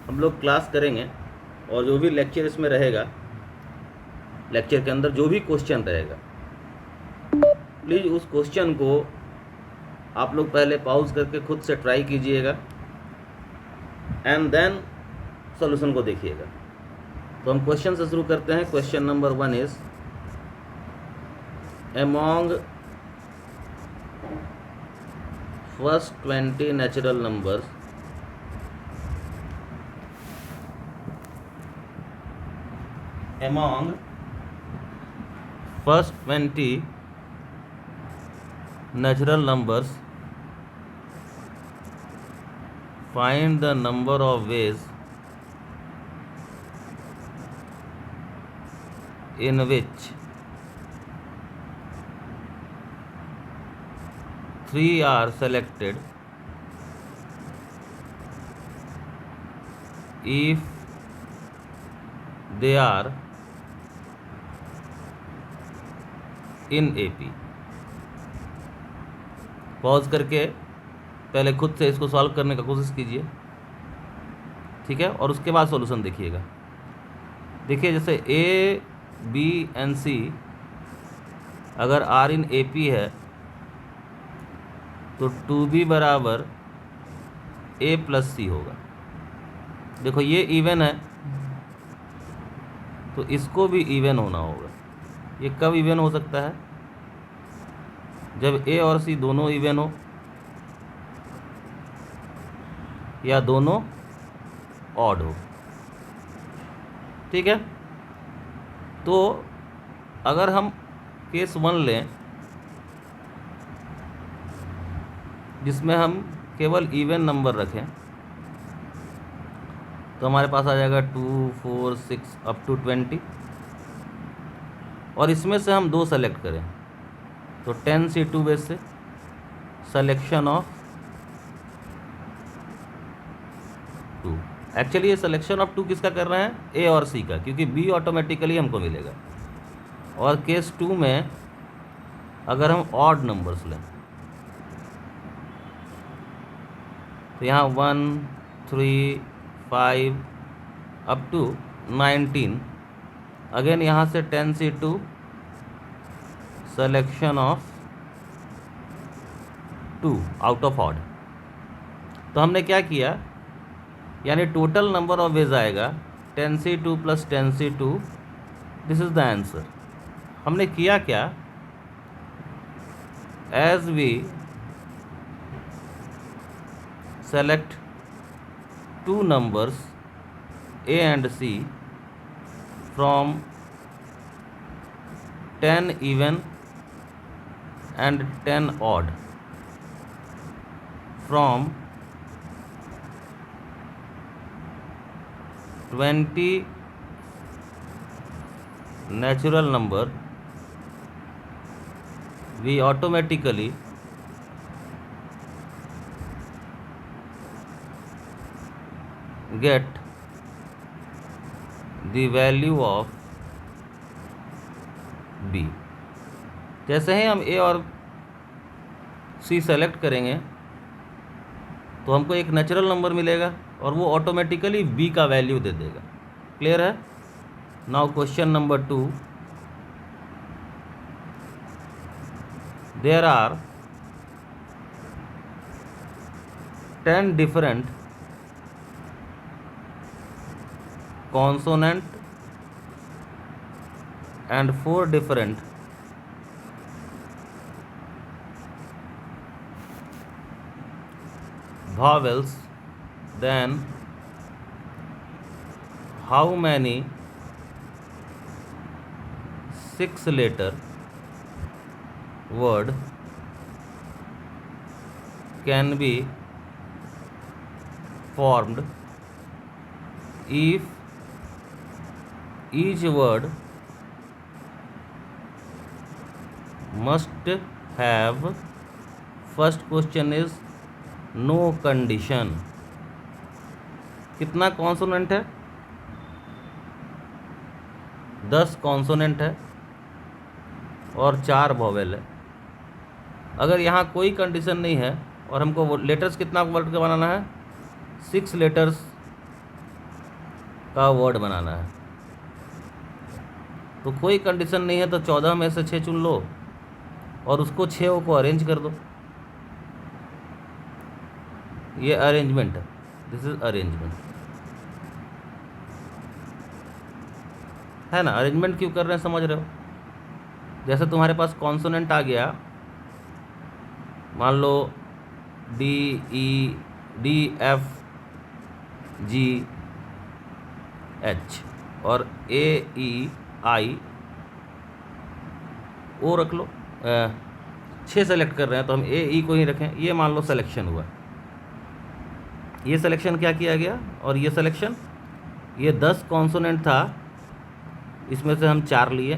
हम लोग क्लास करेंगे और जो भी लेक्चर इसमें रहेगा, लेक्चर के अंदर जो भी क्वेश्चन रहेगा, प्लीज़ उस क्वेश्चन को आप लोग पहले पॉज करके खुद से ट्राई कीजिएगा एंड देन सॉल्यूशन को देखिएगा। तो हम क्वेश्चन से शुरू करते हैं। Question number 1 is among first 20 natural numbers among first 20 natural numbers, find the number of ways in which 3 are selected if they are in AP। Pause करके पहले खुद से इसको सॉल्व करने का कोशिश कीजिए, ठीक है, और उसके बाद सॉल्यूशन देखिएगा। देखिए जैसे A, B एंड C अगर R इन AP है तो 2B बराबर A प्लस C होगा। देखो ये इवन है तो इसको भी इवन होना होगा। ये कब इवन हो सकता है? जब A और C दोनों इवन हो या दोनों ऑड हो, ठीक है। तो अगर हम केस 1 लें जिसमें हम केवल इवन नंबर रखें तो हमारे पास आ जाएगा 2, 4, 6 अप टू 20, और इसमें से हम 2 सेलेक्ट करें तो 10C2 बेस से सेलेक्शन ऑफ 2। एक्चुअली ये सिलेक्शन ऑफ 2 किसका कर रहे हैं? A और C का, क्योंकि B ऑटोमेटिकली हमको मिलेगा। और केस 2 में अगर हम ऑड नंबर्स लें तो यहाँ 1, 3, 5 अप टू 19, अगेन यहाँ से 10C2 selection of 2 out of odd. तो हमने क्या किया, यानी टोटल नंबर ऑफ वेज आएगा 10C2 plus 10C2, this is the answer. हमने किया क्या, as we select 2 numbers A and C from 10 even and 10 odd from 20 natural number, we automatically get the value of B। जैसे ही हम A और C select करेंगे तो हमको एक नेचुरल नंबर मिलेगा और वो ऑटोमेटिकली B का वैल्यू दे देगा। क्लियर है? Now question number 2, there are 10 different consonant and 4 different vowels, then how many 6-letter word can be formed if each word must have, first question is no condition। कितना consonant है? 10 consonant है और 4 vowel है। अगर यहाँ कोई condition नहीं है और हमको वो लेटर्स कितना वर्ड का बनाना है? 6 लेटर्स का वर्ड बनाना है, तो कोई कंडीशन नहीं है, तो 14 में से 6 चुन लो और उसको 6 को अरेंज कर दो। ये अरेंजमेंट है, दिस इज अरेंजमेंट, है ना। अरेंजमेंट क्यों कर रहे हैं समझ रहे हो? जैसे तुम्हारे पास कॉन्सोनेंट आ गया, मान लो D E D F G H और ए ई आई ओ रख लो। 6 सेलेक्ट कर रहे हैं तो हम ए ई को ही रखें। ये मान लो सिलेक्शन हुआ, ये सिलेक्शन क्या किया गया, और ये सिलेक्शन, ये 10 कॉन्सोनेंट था, इसमें से हम 4 लिए।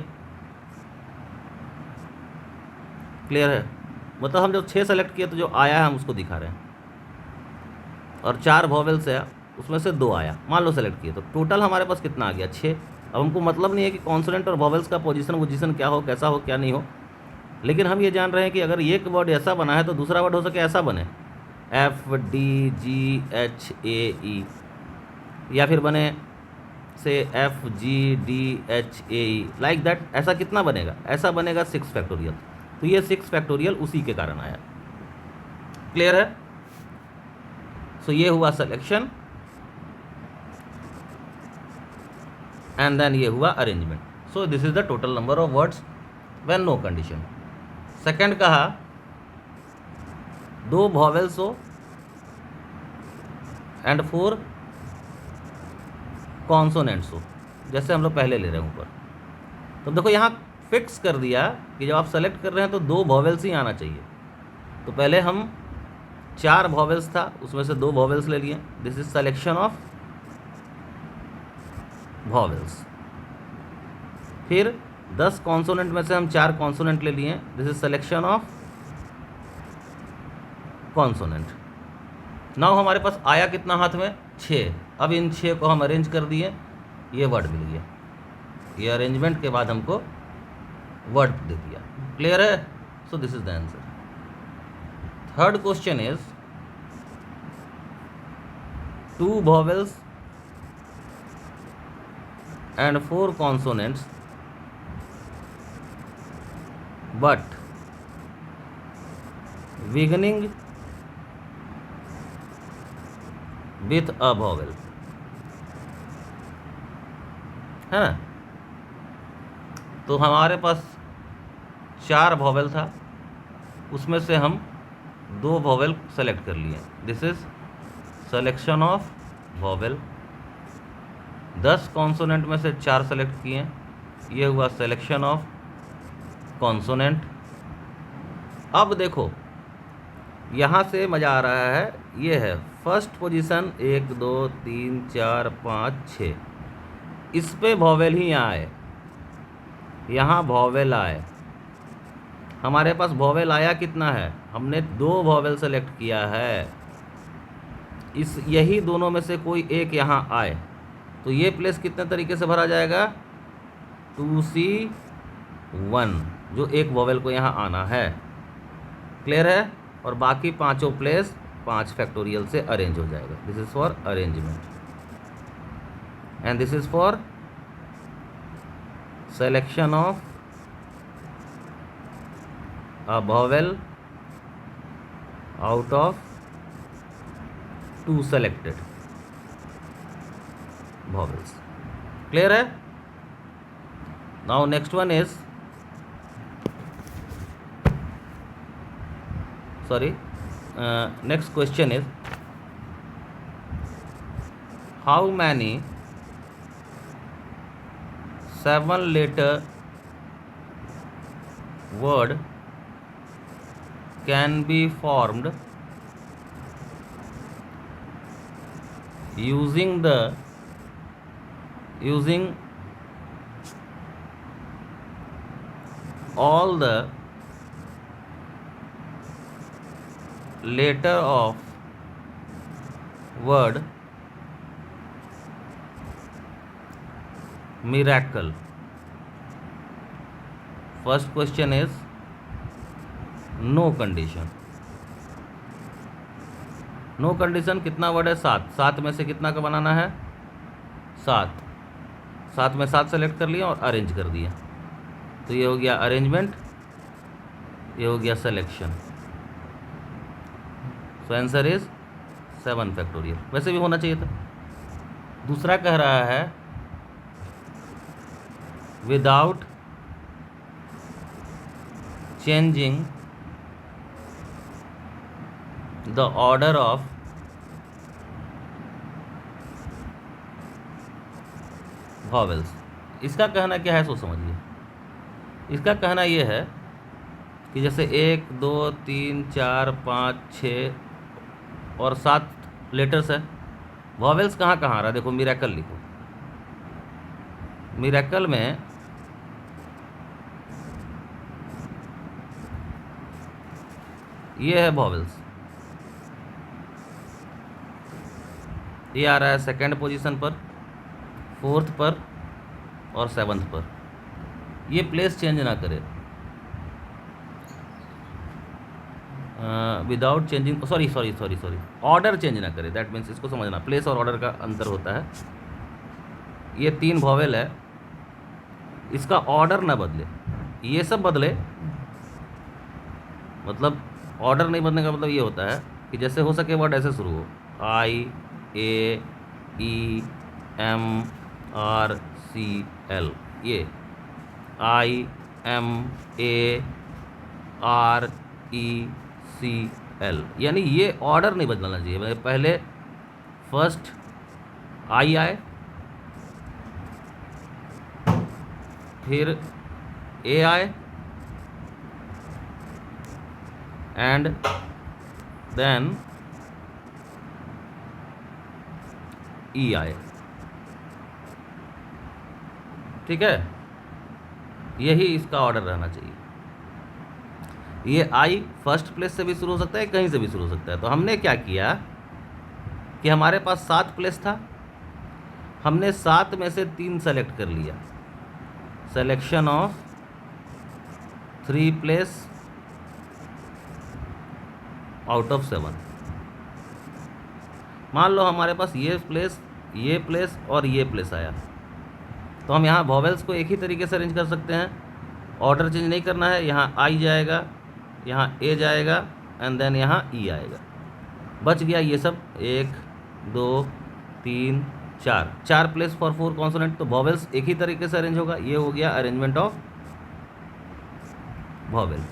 क्लियर है? मतलब हम जब 6 सेलेक्ट किए तो जो आया है हम उसको दिखा रहे हैं, और 4 वॉवेल्स है उसमें से 2 आया, मान लो सेलेक्ट किए, तो टोटल हमारे पास कितना आ गया, 6। अब हमको मतलब नहीं है कि कॉन्सोनेंट और वॉवेल्स का पोजीशन क्या हो, कैसा हो, क्या नहीं हो, लेकिन हम ये जान रहे हैं कि अगर एक वर्ड ऐसा बना है तो दूसरा वर्ड हो सके ऐसा बने, F D G H A E, या फिर बने से F G D H A E, like that. ऐसा कितना बनेगा? ऐसा बनेगा 6 फैक्टोरियल। तो ये 6 फैक्टोरियल उसी के कारण आया। क्लियर है? सो ये हुआ सिलेक्शन, एंड देन ये हुआ arrangement. So this is the total number of words when no condition. Second कहा 2 वॉवेल्स हो एंड 4 कॉन्सोनेंट्स हो, जैसे हम लोग पहले ले रहे हैं ऊपर। तो देखो यहाँ फिक्स कर दिया कि जब आप सेलेक्ट कर रहे हैं तो 2 वॉवेल्स ही आना चाहिए। तो पहले हम 4 वॉवेल्स था, उसमें से 2 वॉवेल्स ले लिए, this is selection of vowels. फिर 10 कॉन्सोनेंट में से हम 4 कॉन्सोनेंट ले लिए, this is selection of consonant. Now हमारे पास आया कितना हाथ में? 6। अब इन 6 को हम अरेंज कर दिए, ये वर्ड मिल गया। ये अरेंजमेंट के बाद हमको वर्ड दे दिया। क्लियर है? सो this is the answer. Third question is 2 vowels and 4 consonants but beginning with a vowel, है ना। तो हमारे पास 4 वॉवेल था, उसमें से हम 2 वॉवेल सेलेक्ट कर लिए, this is selection of vowel. 10 consonant में से 4 सेलेक्ट किए, ये हुआ सिलेक्शन ऑफ कॉन्सोनेंट। अब देखो यहाँ से मज़ा आ रहा है, ये है फर्स्ट पोजीशन, 1 2 3 4 5 6, इस पे वॉवेल ही आए, यहाँ वॉवेल आए। हमारे पास वॉवेल आया कितना है? हमने 2 वॉवेल सेलेक्ट किया है, इस यही दोनों में से कोई एक यहाँ आए, तो ये प्लेस कितने तरीके से भरा जाएगा? 2C1, जो एक वॉवेल को यहाँ आना है। क्लियर है? और बाकी पांचों प्लेस 5 फैक्टोरियल से अरेंज हो जाएगा। This is for arrangement and this is for selection of a vowel out of 2 selected vowels. Clear है? Now next one is, next question is, how many 7-letter word can be formed using all the letter of word miracle? First question is no condition, no condition कितना word है? 7। 7 में से कितना का बनाना है? 7। 7 में 7 select कर लिया और अरेंज कर दिया, तो ये हो गया अरेंजमेंट, ये हो गया selection. So answer is 7 factorial. वैसे भी होना चाहिए था। दूसरा कह रहा है without changing the order of vowels. इसका कहना क्या है, सो समझिए। इसका कहना यह है कि जैसे 1 2 3 4 5 6 और 7 लेटर्स है, वॉवेल्स कहाँ कहाँ आ रहा है? देखो मिरेकल लिखो। मिरेकल में ये है वॉवेल्स, ये आ रहा है सेकंड पोजीशन पर, फोर्थ पर और सेवन्थ पर। ये प्लेस चेंज ना करे, without changing, sorry order change ना करे। दैट मीन्स इसको समझना, प्लेस और ऑर्डर का अंतर होता है। ये 3 वॉवेल है, इसका ऑर्डर ना बदले, ये सब बदले। मतलब ऑर्डर नहीं बदलने का मतलब ये होता है कि जैसे हो सके वर्ड ऐसे शुरू हो, I A E M R C L, ये I M A R E C L, यानी ये ऑर्डर नहीं बदलना चाहिए। मतलब पहले फर्स्ट I आए, फिर A आए, एंड देन ई आए। ठीक है, यही इसका ऑर्डर रहना चाहिए। ये आई फर्स्ट प्लेस से भी शुरू हो सकता है, कहीं से भी शुरू हो सकता है। तो हमने क्या किया कि हमारे पास 7 प्लेस था, हमने 7 में से 3 सेलेक्ट कर लिया। Selection of 3 place out of 7। मान लो हमारे पास ये प्लेस और ये प्लेस आया, तो हम यहाँ वॉवेल्स को एक ही तरीके से अरेंज कर सकते हैं, ऑर्डर चेंज नहीं करना है। यहाँ आई जाएगा, यहाँ ए जाएगा, एंड देन यहाँ ई आएगा। बच गया ये सब 1 2 3 4 प्लेस फॉर 4 कॉन्सोनेंट। तो वॉवेल्स एक ही तरीके से अरेंज होगा। ये हो गया अरेंजमेंट ऑफ वॉवेल,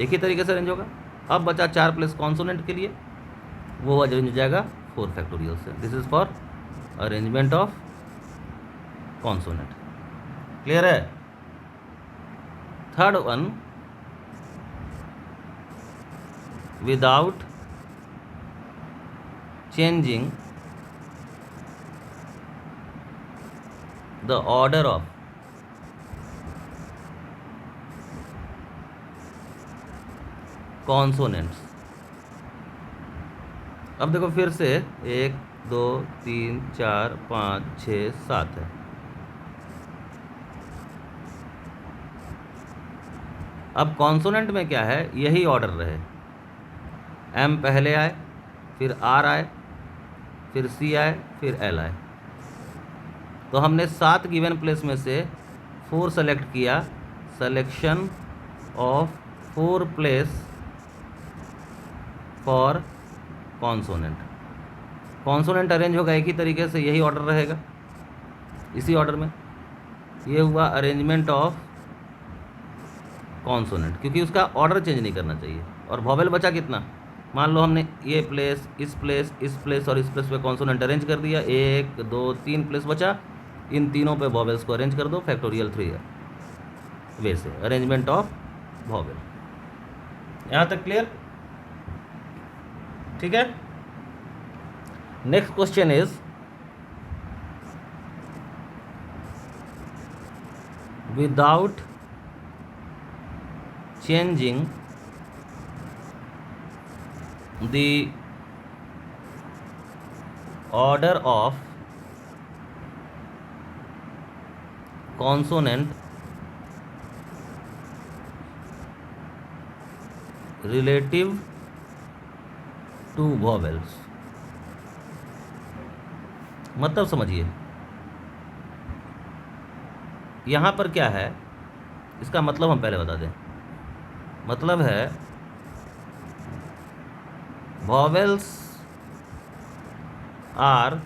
एक ही तरीके से अरेंज होगा। अब बचा 4 प्लेस कॉन्सोनेंट के लिए, वो अरेंज हो जाएगा 4 फैक्टोरियल से। This is for arrangement of consonant. Clear है? Third one, without changing the order of consonants. अब देखो फिर से 1 2 3 4 5 6 7 है। अब कॉन्सोनेंट में क्या है, यही ऑर्डर रहे। एम पहले आए, फिर आर आए, फिर सी आए, फिर एल आए। तो हमने 7 गिवन प्लेस में से 4 सेलेक्ट किया। Selection of 4 place for consonant. Consonant arrange होगा एक ही तरीके से, यही ऑर्डर रहेगा, इसी ऑर्डर में। ये हुआ अरेंजमेंट ऑफ कॉन्सोनेंट, क्योंकि उसका ऑर्डर चेंज नहीं करना चाहिए। और वॉवेल बचा कितना? मान लो हमने ये प्लेस, इस प्लेस, इस प्लेस और इस प्लेस पे कॉन्सोनेंट अरेंज कर दिया। 1 2 3 प्लेस बचा, इन तीनों पे वॉवेल्स को अरेंज कर दो फैक्टोरियल 3 है। वैसे अरेंजमेंट ऑफ वॉवेल। यहाँ तक क्लियर? ठीक है। Next question is without changing the order of consonant relative to vowels. मतलब समझिए यहाँ पर क्या है, इसका मतलब हम पहले बता दें। मतलब है vowels are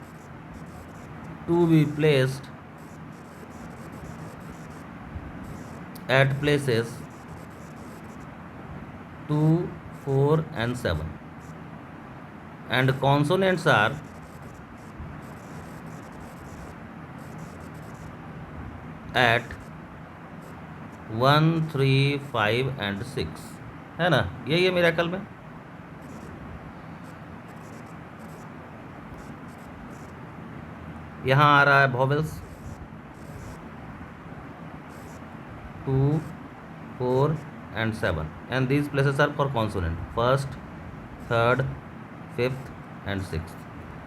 to be placed at places 2, 4 and 7 and consonants are at 1, 3, 5 and 6, है ना। यही है मेरे अकल में। यहाँ आ रहा है vowels 2, 4 and 7 and these places are for consonant 1st, 3rd, 5th and 6th।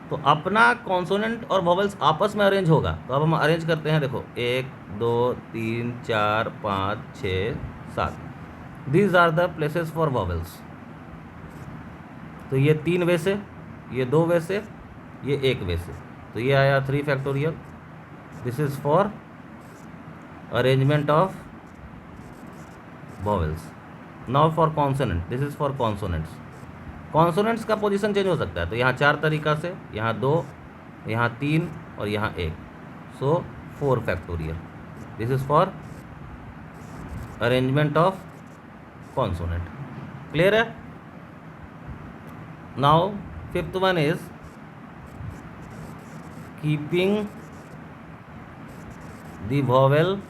तो अपना कॉन्सोनेंट और वॉवेल्स आपस में अरेंज होगा। तो अब हम अरेंज करते हैं, देखो 1, 2, 3, 4, 5, 6, 7। These are the places for vowels. तो ये 3 वे से, ये 2 वे से, ये 1 वे से। तो ये आया 3 factorial. This is for arrangement of vowels. Now for consonant, this is for consonants. Consonants का पोजीशन चेंज हो सकता है। तो यहाँ 4 तरीका से, यहाँ 2, यहाँ 3 और यहाँ 1। So 4 factorial. This is for arrangement of consonant. Clear है। Now 5th one is keeping the vowel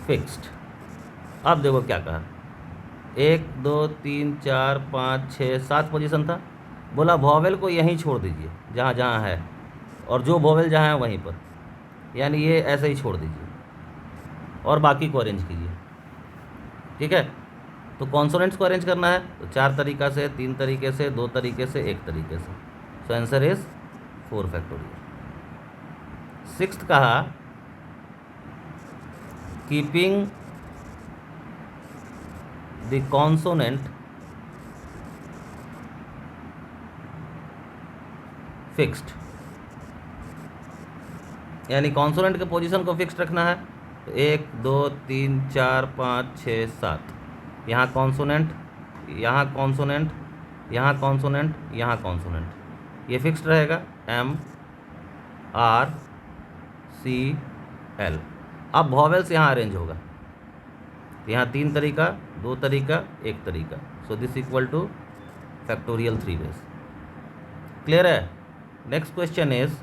fixed. अब देखो क्या कहा, 1, 2, 3, 4, 5, 6, 7 पोजीशन था। बोला वॉवेल को यहीं छोड़ दीजिए जहाँ जहाँ है, और जो वॉवेल जहाँ है वहीं पर, यानी ये ऐसे ही छोड़ दीजिए और बाकी को अरेंज कीजिए। ठीक है। तो कॉन्सोनेंट्स को अरेंज करना है तो 4 तरीका से, 3 तरीके से, 2 तरीके से, 1 तरीके से। So answer is 4 factorial. 6th कहा कीपिंग द कॉन्सोनेंट फिक्स्ड, यानी कॉन्सोनेंट के पोजीशन को फिक्स्ड रखना है। तो 1, 2, 3, 4, 5, 6, 7। यहाँ कॉन्सोनेंट, यहाँ कॉन्सोनेंट, यहाँ कॉन्सोनेंट, यहाँ कॉन्सोनेंट, ये फिक्स्ड रहेगा M R C L। अब वॉवेल्स यहाँ अरेंज होगा। यहाँ 3 तरीका, 2 तरीका, 1 तरीका। So this equal to factorial 3 ways. Clear है। Next question is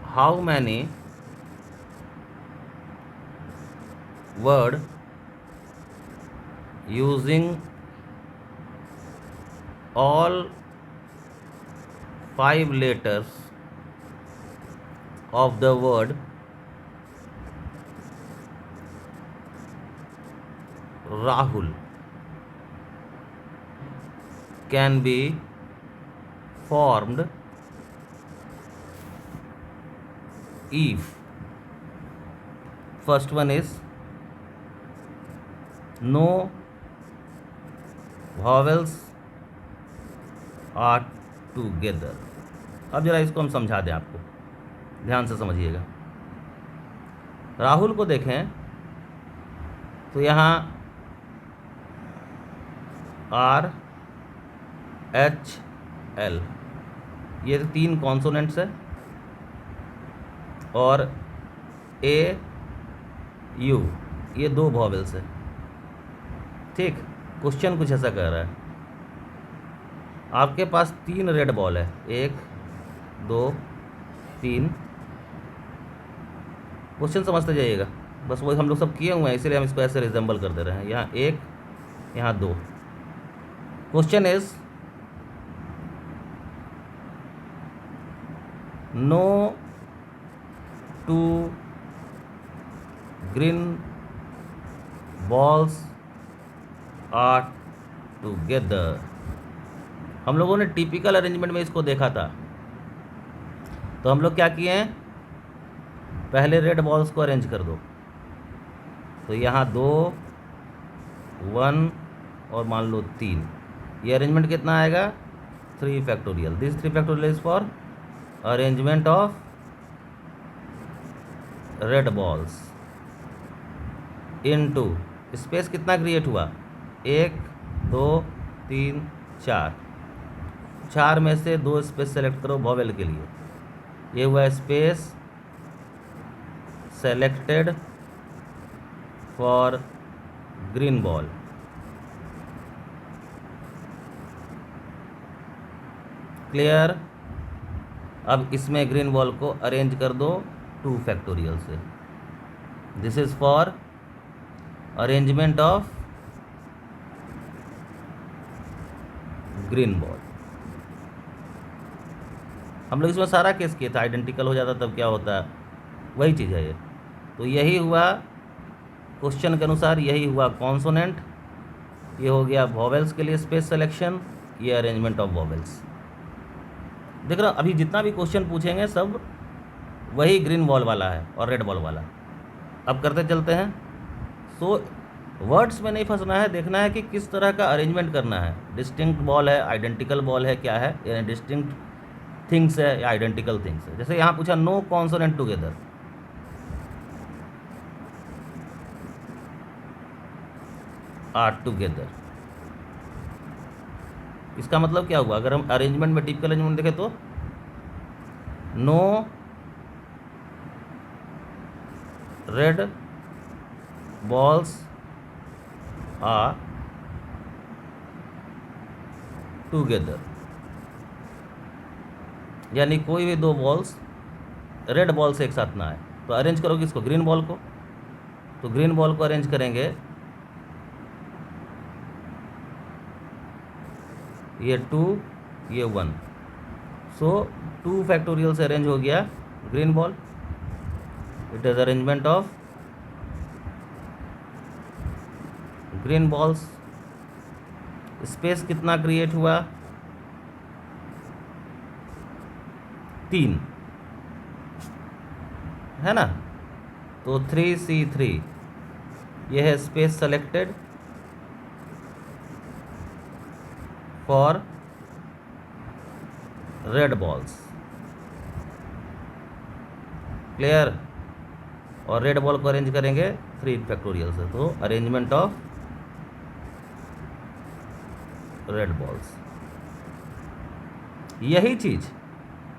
how many word using all 5 letters of the word Rahul can be formed if first one is no vowels are together। अब जरा इसको हम समझा दें आपको, ध्यान से समझिएगा। राहुल को देखें तो यहाँ RHL ये 3 कॉन्सोनेंट्स है, और AU ये 2 वॉवेल्स है। ठीक। क्वेश्चन कुछ ऐसा कह रहा है, आपके पास 3 रेड बॉल है, 1, 2, 3। क्वेश्चन समझते जाइएगा, बस वही हम लोग सब किए हुए हैं, इसीलिए हम इसको ऐसे रिजेंबल कर दे रहे हैं। यहाँ 1, यहाँ 2। Question is no 2 green balls are together. हम लोगों ने टिपिकल अरेंजमेंट में इसको देखा था। तो हम लोग क्या किए हैं, पहले रेड बॉल्स को अरेंज कर दो। तो यहाँ 2 1 और मान लो 3, ये अरेंजमेंट कितना आएगा 3 factorial. This 3 factorial is for arrangement of red balls into space कितना क्रिएट हुआ 1 2 3 4, 4 में से 2 स्पेस सेलेक्ट करो वॉवेल के लिए, ये हुआ space selected for green ball. Clear. अब इसमें ग्रीन बॉल को अरेंज कर दो 2 फैक्टोरियल से। This is for arrangement of green ball. हम लोग इसमें सारा केस किया था, आइडेंटिकल हो जाता तब क्या होता है, वही चीज़ है ये। तो यही हुआ क्वेश्चन के अनुसार, यही हुआ कॉन्सोनेंट, ये हो गया वॉवेल्स के लिए स्पेस सिलेक्शन, ये अरेंजमेंट ऑफ वॉवेल्स। देख रहा अभी जितना भी क्वेश्चन पूछेंगे सब वही ग्रीन बॉल वाला है और रेड बॉल वाला। अब करते चलते हैं। सो वर्ड्स में नहीं फंसना है, देखना है कि किस तरह का अरेंजमेंट करना है। डिस्टिंक्ट बॉल है, आइडेंटिकल बॉल है, क्या है, यानी डिस्टिंक्ट थिंग्स है या आइडेंटिकल थिंग्स है। जैसे यहाँ पूछा no consonant together, are together, इसका मतलब क्या हुआ। अगर हम अरेंजमेंट में टिपिकल अरेंजमेंट देखें तो no red balls are together, यानी कोई भी 2 बॉल्स रेड बॉल से एक साथ ना आए। तो अरेंज करोगे इसको ग्रीन बॉल को, तो ग्रीन बॉल को अरेंज करेंगे ये 2 ये 1, सो 2 फैक्टोरियल से अरेंज हो गया green ball. It is arrangement of green balls. Space कितना क्रिएट हुआ 3 है ना, तो 3C3 यह है space selected for red balls. Clear. और रेड बॉल को अरेंज करेंगे 3 फैक्टोरियल से, तो अरेंजमेंट ऑफ रेड बॉल्स। यही चीज़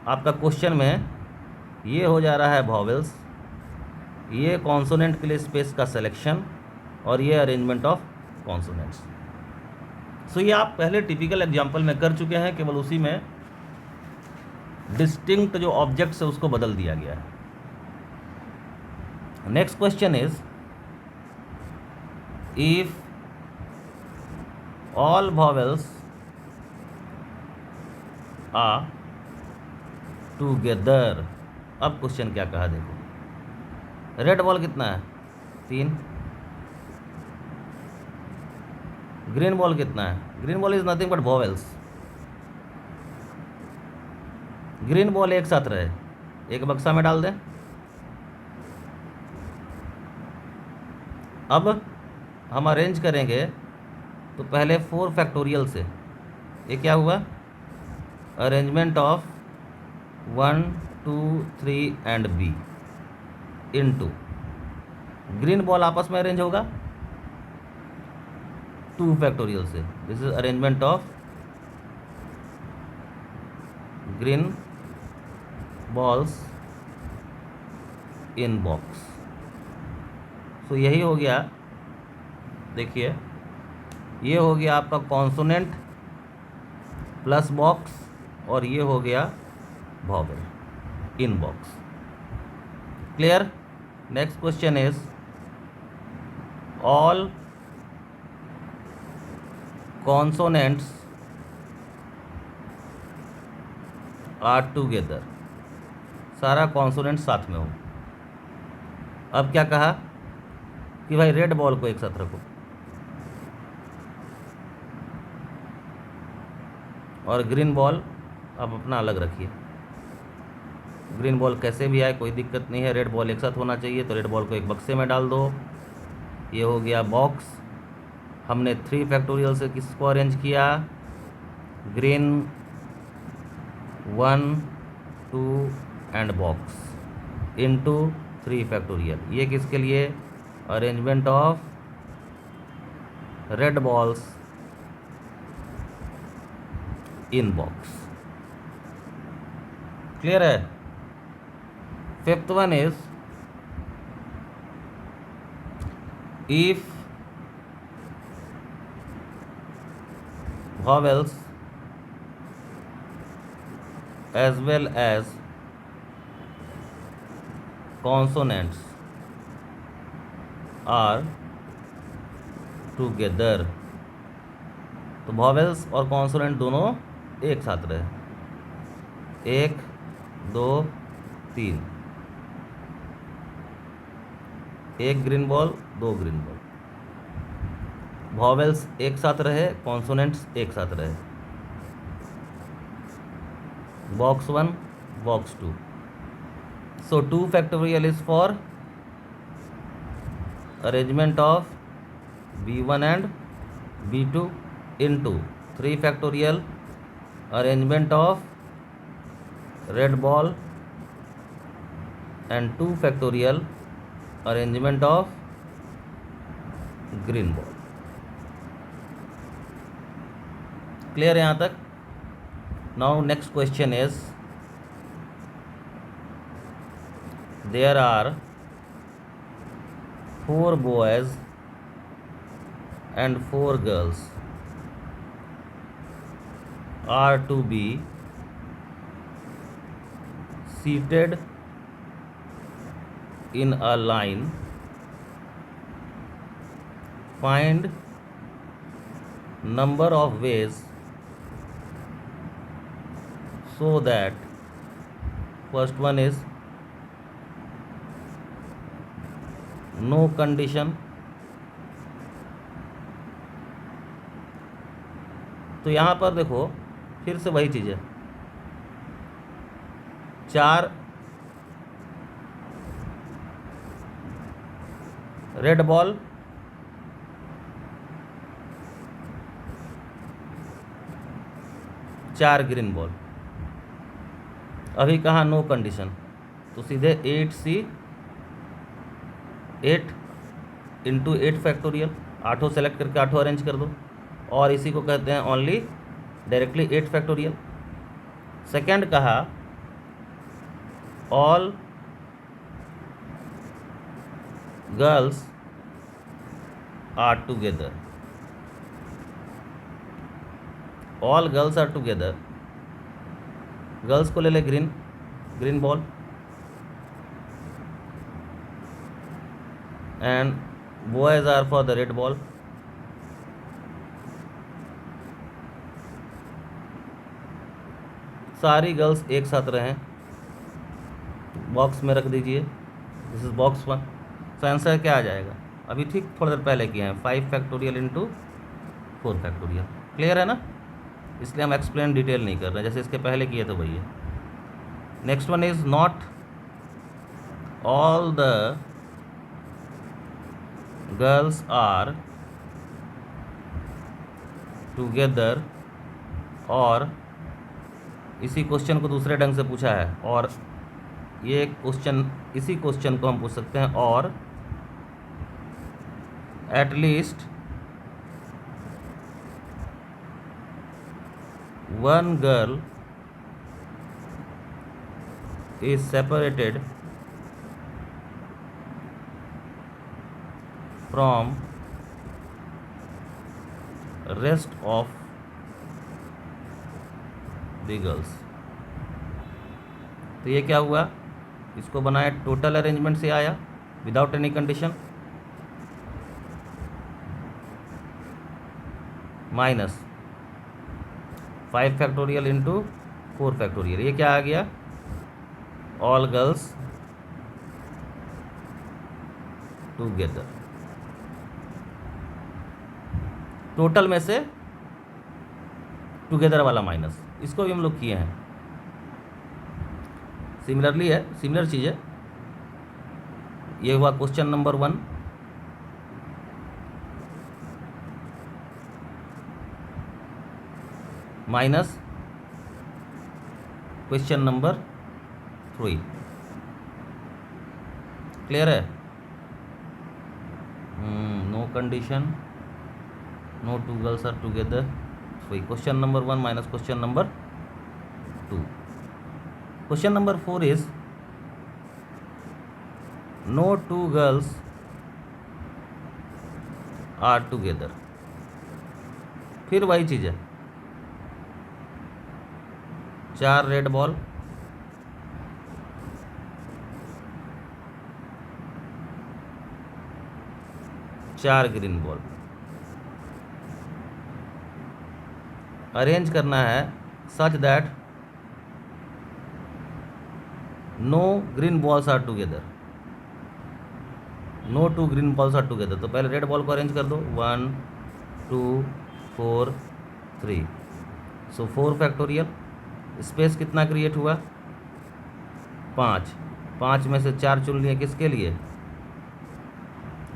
आपका क्वेश्चन में ये हो जा रहा है वॉवेल्स, ये कॉन्सोनेंट के लिए स्पेस का सिलेक्शन और ये अरेंजमेंट ऑफ कॉन्सोनेंट्स। सो ये आप पहले टिपिकल एग्जांपल में कर चुके हैं, केवल उसी में डिस्टिंक्ट जो ऑब्जेक्ट्स है उसको बदल दिया गया है। Next question is if all vowels are together. अब क्वेश्चन क्या कहा देखो, रेड बॉल कितना है 3, ग्रीन बॉल कितना है, green ball is nothing but vowels. Green ball एक साथ रहे, एक बक्सा में डाल दें। अब हम अरेंज करेंगे तो पहले 4 फैक्टोरियल से, ये क्या हुआ arrangement of 1 2 3 and B into green ball आपस में अरेंज होगा 2 फैक्टोरियल से। This is arrangement of green balls in box. तो यही हो गया, देखिए ये हो गया आपका कॉन्सोनेंट प्लस बॉक्स और ये हो गया vowel in box. Clear. Next question is all consonants are together, सारा कॉन्सोनेंट साथ में हो। अब क्या कहा कि भाई रेड बॉल को एक साथ रखो और ग्रीन बॉल आप अपना अलग रखिए। ग्रीन बॉल कैसे भी आए कोई दिक्कत नहीं है, रेड बॉल एक साथ होना चाहिए, तो रेड बॉल को एक बक्से में डाल दो ये हो गया बॉक्स। हमने 3 फैक्टोरियल से किसको अरेंज किया, green 1 2 and box into 3 factorial. ये किसके लिए, arrangement of red balls in box. Clear है। Fifth one is if vowels as well as consonants are together, तो vowels और consonant दोनों एक साथ रहे, 1 2 3, एक green ball 2 green ball, vowels एक साथ रहे, कॉन्सोनेंट्स एक साथ रहे, box 1 box 2। So 2 factorial is for arrangement of B1 and B2 into 3 factorial arrangement of red ball and 2 factorial arrangement of green ball. Clear है यहाँ तक। Now next question is there are 4 boys and 4 girls are to be seated in a line. Find number of ways so that first one is no condition. तो यहाँ पर देखो फिर से वही चीज़ है, 4 रेड बॉल, 4 ग्रीन बॉल। अभी कहाँ नो कंडीशन, तो सीधे 8C 8 इंटू 8 फैक्टोरियल, 8 सेलेक्ट करके 8 अरेंज कर दो, और इसी को कहते हैं ओनली डायरेक्टली 8 फैक्टोरियल। सेकेंड कहा all girls are together, all girls are together, girls को ले ले green, green ball, and boys are for the red ball. सारी गर्ल्स एक साथ रहें, बॉक्स में रख दीजिए, दिस इज बॉक्स 1। तो आंसर क्या आ जाएगा, अभी ठीक थोड़ी देर पहले किए हैं, 5 फैक्टोरियल इंटू 4 फैक्टोरियल। क्लियर है ना, इसलिए हम एक्सप्लेन डिटेल नहीं कर रहे हैं, जैसे इसके पहले किए थे वही है। Next one is not all the girls are together, और इसी क्वेश्चन को दूसरे ढंग से पूछा है, और ये क्वेश्चन, इसी क्वेश्चन को हम पूछ सकते हैं, और at least one girl is separated from rest of the girls. तो ये क्या हुआ, इसको बनाया टोटल अरेंजमेंट से आया without any condition, minus 5 factorial into 4 factorial. ये क्या आ गया, ऑल गर्ल्स टुगेदर। टोटल में से टुगेदर वाला माइनस, इसको भी हम लोग किए हैं, सिमिलरली है, सिमिलर चीज़ है। ये हुआ question number 1। Minus question number 3। Clear है? No condition, no two girls are together, वही question number 1 minus question number 2। Question number 4 is no two girls are together. फिर वही चीज़ है, 4 red ball, 4 green ball. Arrange करना है such that no green balls are together, no two green balls are together. तो पहले red ball को arrange कर दो, 1 2 4 3। सो 4 फैक्टोरियल, स्पेस कितना क्रिएट हुआ? 5। 5 में से 4 चुन लिए किसके लिए?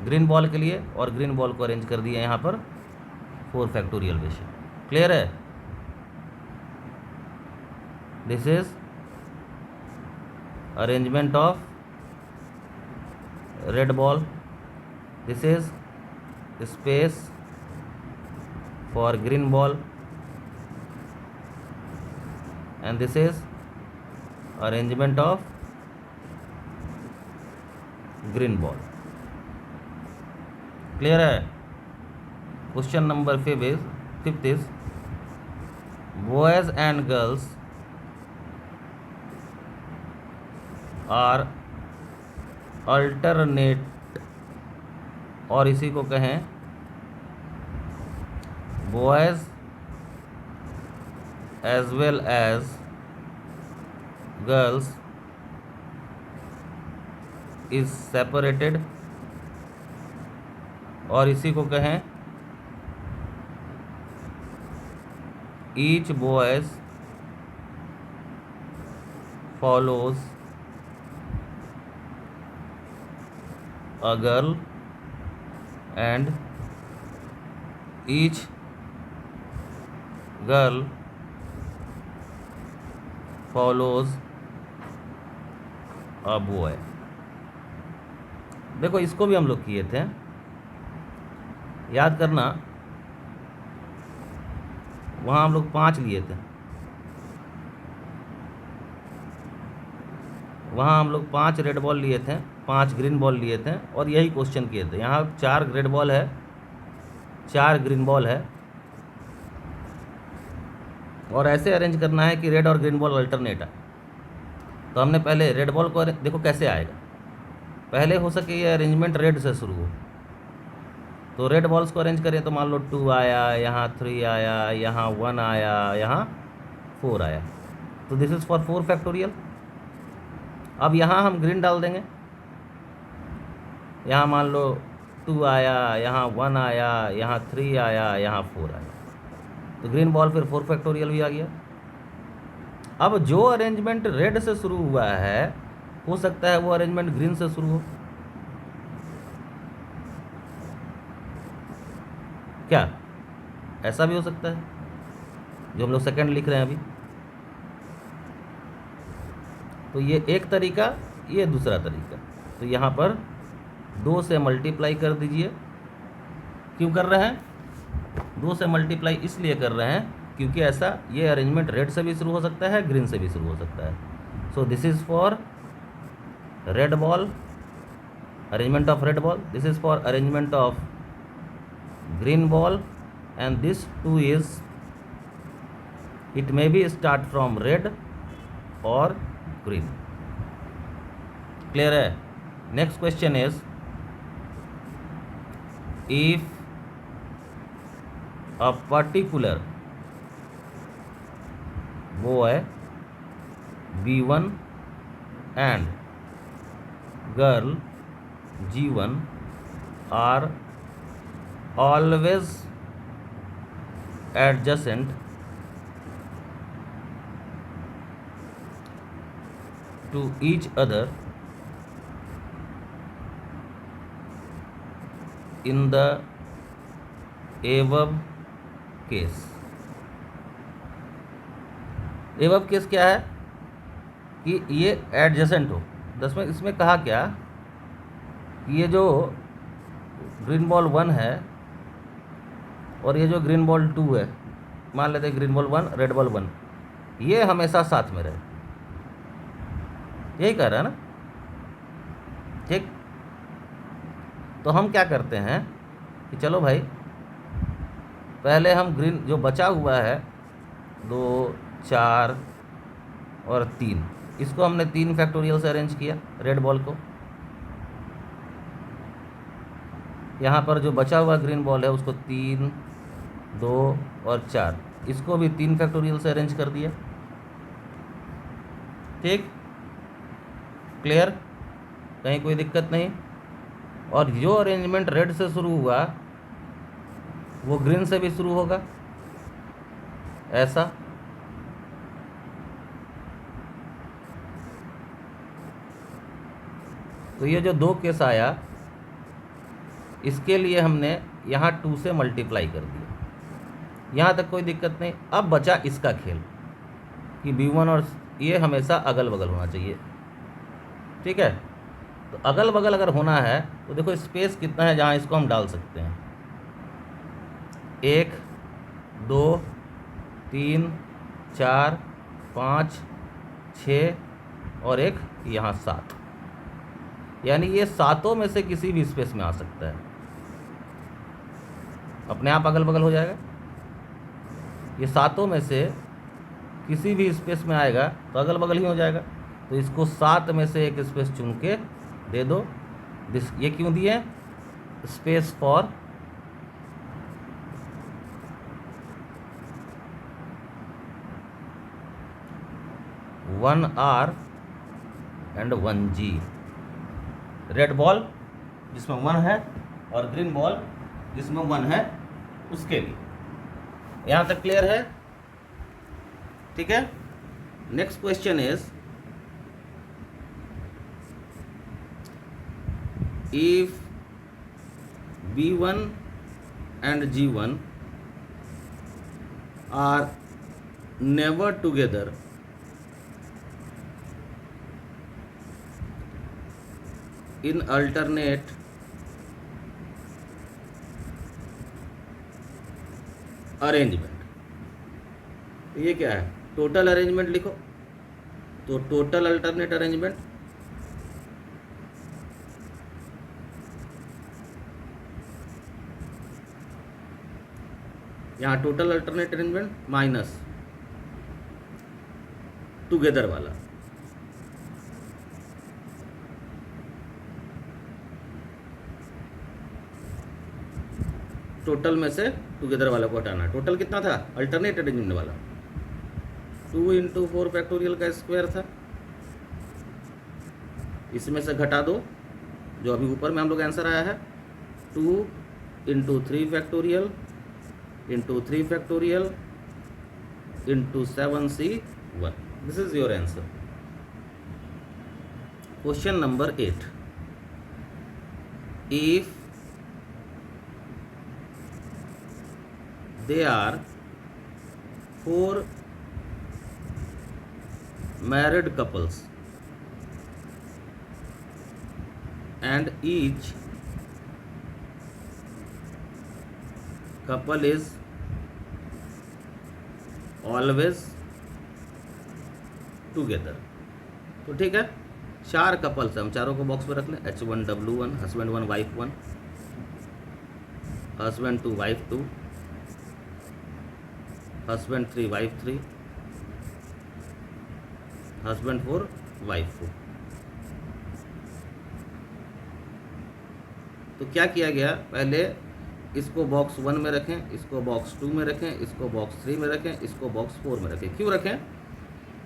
ग्रीन बॉल के लिए, और ग्रीन बॉल को अरेंज कर दिया यहाँ पर 4 फैक्टोरियल में से। क्लियर है? This is arrangement of red ball, this is space for green ball, and this is arrangement of green ball। Clear है? Question number 5 is boys and girls are alternate, और इसी को कहें boys as well as girls is separated, और इसी को कहें each boys follows a girl and each girl follows a boy। देखो इसको भी हम लोग किए थे, याद करना। वहाँ हम लोग 5 लिए थे, वहाँ हम लोग 5 रेड बॉल लिए थे, 5 ग्रीन बॉल लिए थे, और यही क्वेश्चन किए थे। यहाँ 4 रेड बॉल है, 4 ग्रीन बॉल है, और ऐसे अरेंज करना है कि रेड और ग्रीन बॉल अल्टरनेट है। तो हमने पहले रेड बॉल को देखो कैसे आएगा, पहले हो सके ये अरेंजमेंट रेड से शुरू हो। तो रेड बॉल्स को अरेंज करें तो मान लो 2 आया, यहाँ 3 आया, यहाँ 1 आया, यहाँ 4 आया। तो दिस इज़ फॉर 4 फैक्टोरियल। अब यहाँ हम ग्रीन डाल देंगे, यहाँ मान लो 2 आया, यहाँ 1 आया, यहाँ 3 आया, यहाँ 4 आया, तो ग्रीन बॉल फिर 4 फैक्टोरियल भी आ गया। अब जो अरेंजमेंट रेड से शुरू हुआ है, हो सकता है वो अरेंजमेंट ग्रीन से शुरू हो। क्या ऐसा भी हो सकता है? जो हम लोग सेकंड लिख रहे हैं अभी, तो ये एक तरीका, ये दूसरा तरीका। तो यहाँ पर 2 से मल्टीप्लाई कर दीजिए। क्यों कर रहे हैं? 2 से मल्टीप्लाई इसलिए कर रहे हैं क्योंकि ऐसा ये अरेंजमेंट रेड से भी शुरू हो सकता है, ग्रीन से भी शुरू हो सकता है। So this is for red ball, arrangement of red ball, this is for arrangement of green ball, and this too is, it may be start from red or green। clear है? next question is if a particular boy B1 and girl G1 are always adjacent to each other in the above case। Above case क्या है कि ये adjacent हो। इसमें कहा क्या, ये जो ग्रीन बॉल 1 है और ये जो ग्रीन बॉल 2 है, मान लेते हैं ग्रीन बॉल 1 रेड बॉल 1, ये हमेशा साथ में रहे, यही कह रहा है ना। ठीक, तो हम क्या करते हैं कि चलो भाई पहले हम ग्रीन जो बचा हुआ है 2 4 और 3, इसको हमने 3 फैक्टोरियल से अरेंज किया रेड बॉल को। यहाँ पर जो बचा हुआ ग्रीन बॉल है उसको 3 2 और 4, इसको भी 3 फैक्टोरियल से अरेंज कर दिया। ठीक, क्लियर, कहीं कोई दिक्कत नहीं। और जो अरेंजमेंट रेड से शुरू हुआ वो ग्रीन से भी शुरू होगा, ऐसा। तो ये जो 2 केस आया, इसके लिए हमने यहाँ 2 से मल्टीप्लाई कर दिया, यहाँ तक कोई दिक्कत नहीं। अब बचा इसका खेल कि B1 और ये हमेशा अगल बगल होना चाहिए। ठीक है, तो अगल बगल अगर होना है तो देखो स्पेस कितना है जहाँ इसको हम डाल सकते हैं, 1 2 3 4 5 6 और एक यहाँ 7, यानी ये 7 में से किसी भी स्पेस में आ सकता है, अपने आप अगल बगल हो जाएगा। ये 7 में से किसी भी स्पेस में आएगा तो अगल बगल ही हो जाएगा। तो इसको 7 में से एक स्पेस चुन के दे दो। ये क्यों दिए, space for R and 1G, red ball जिसमें 1 है और ग्रीन बॉल जिसमें 1 है उसके लिए। यहाँ तक क्लियर है? ठीक है, next question is if B1 and G1 are never together in alternate arrangement, तो ये क्या है, टोटल अरेंजमेंट लिखो। तो टोटल अल्टरनेट अरेंजमेंट, यहाँ total alternate arrangement minus together वाला, टोटल में से टुगेदर वाला को हटाना। टोटल कितना था अल्टरनेट अरेंजमेंट वाला, 2 × 4 फैक्टोरियल का स्क्वायर था, इसमें से घटा दो जो अभी ऊपर में हम लोग आंसर आया है, 2 × 3 factorial into 3 factorial into 7C1. This is your answer. Question number 8. If they are 4 married couples and each couple is always together, तो ठीक है 4 कपल्स, हम चारों को बॉक्स में रख लें, H1W1 husband 1 wife 1, husband 2 wife 2, husband 3 wife 3, husband 4 wife 4। तो क्या किया गया, पहले इसको बॉक्स 1 में रखें, इसको बॉक्स 2 में रखें, इसको बॉक्स 3 में रखें, इसको बॉक्स 4 में रखें। क्यों रखें,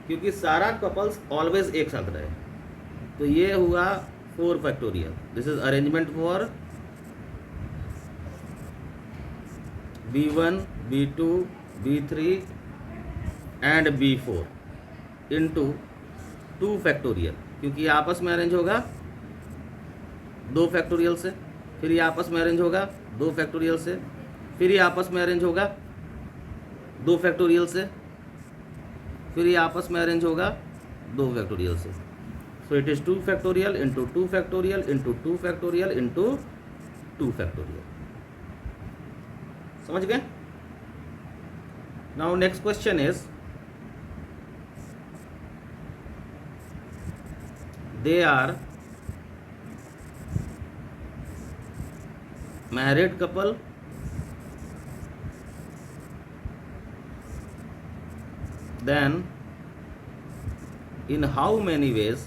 क्योंकि सारा कपल्स ऑलवेज एक साथ रहे। तो ये हुआ 4 factorial, this is arrangement for B1 B2 B3 and B4 into 2 factorial, क्योंकि ये आपस में अरेंज होगा 2 फैक्टोरियल से, फिर ये आपस में अरेंज होगा 2 फैक्टोरियल से, फिर ये आपस में अरेंज होगा 2 फैक्टोरियल से, फिर ये आपस में अरेंज होगा 2 फैक्टोरियल से। So it is 2 factorial into 2 factorial into 2 factorial into 2 factorial. समझ गए? Now next question is they are married couple, then in how many ways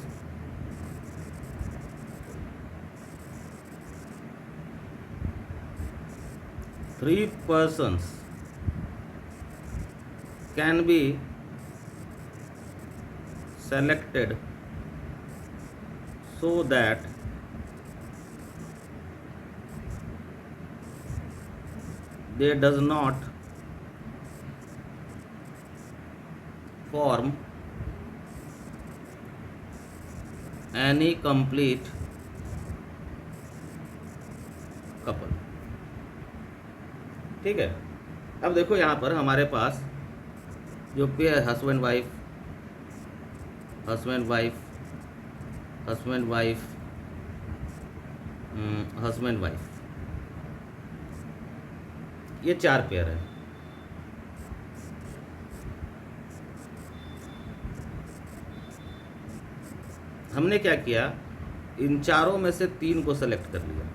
three persons can be selected so that they does not form any complete couple। ठीक है, अब देखो यहाँ पर हमारे पास जो pair husband wife husband wife husband wife husband wife, ये 4 pair है। हमने क्या किया, इन चारों में से 3 को सेलेक्ट कर लिया।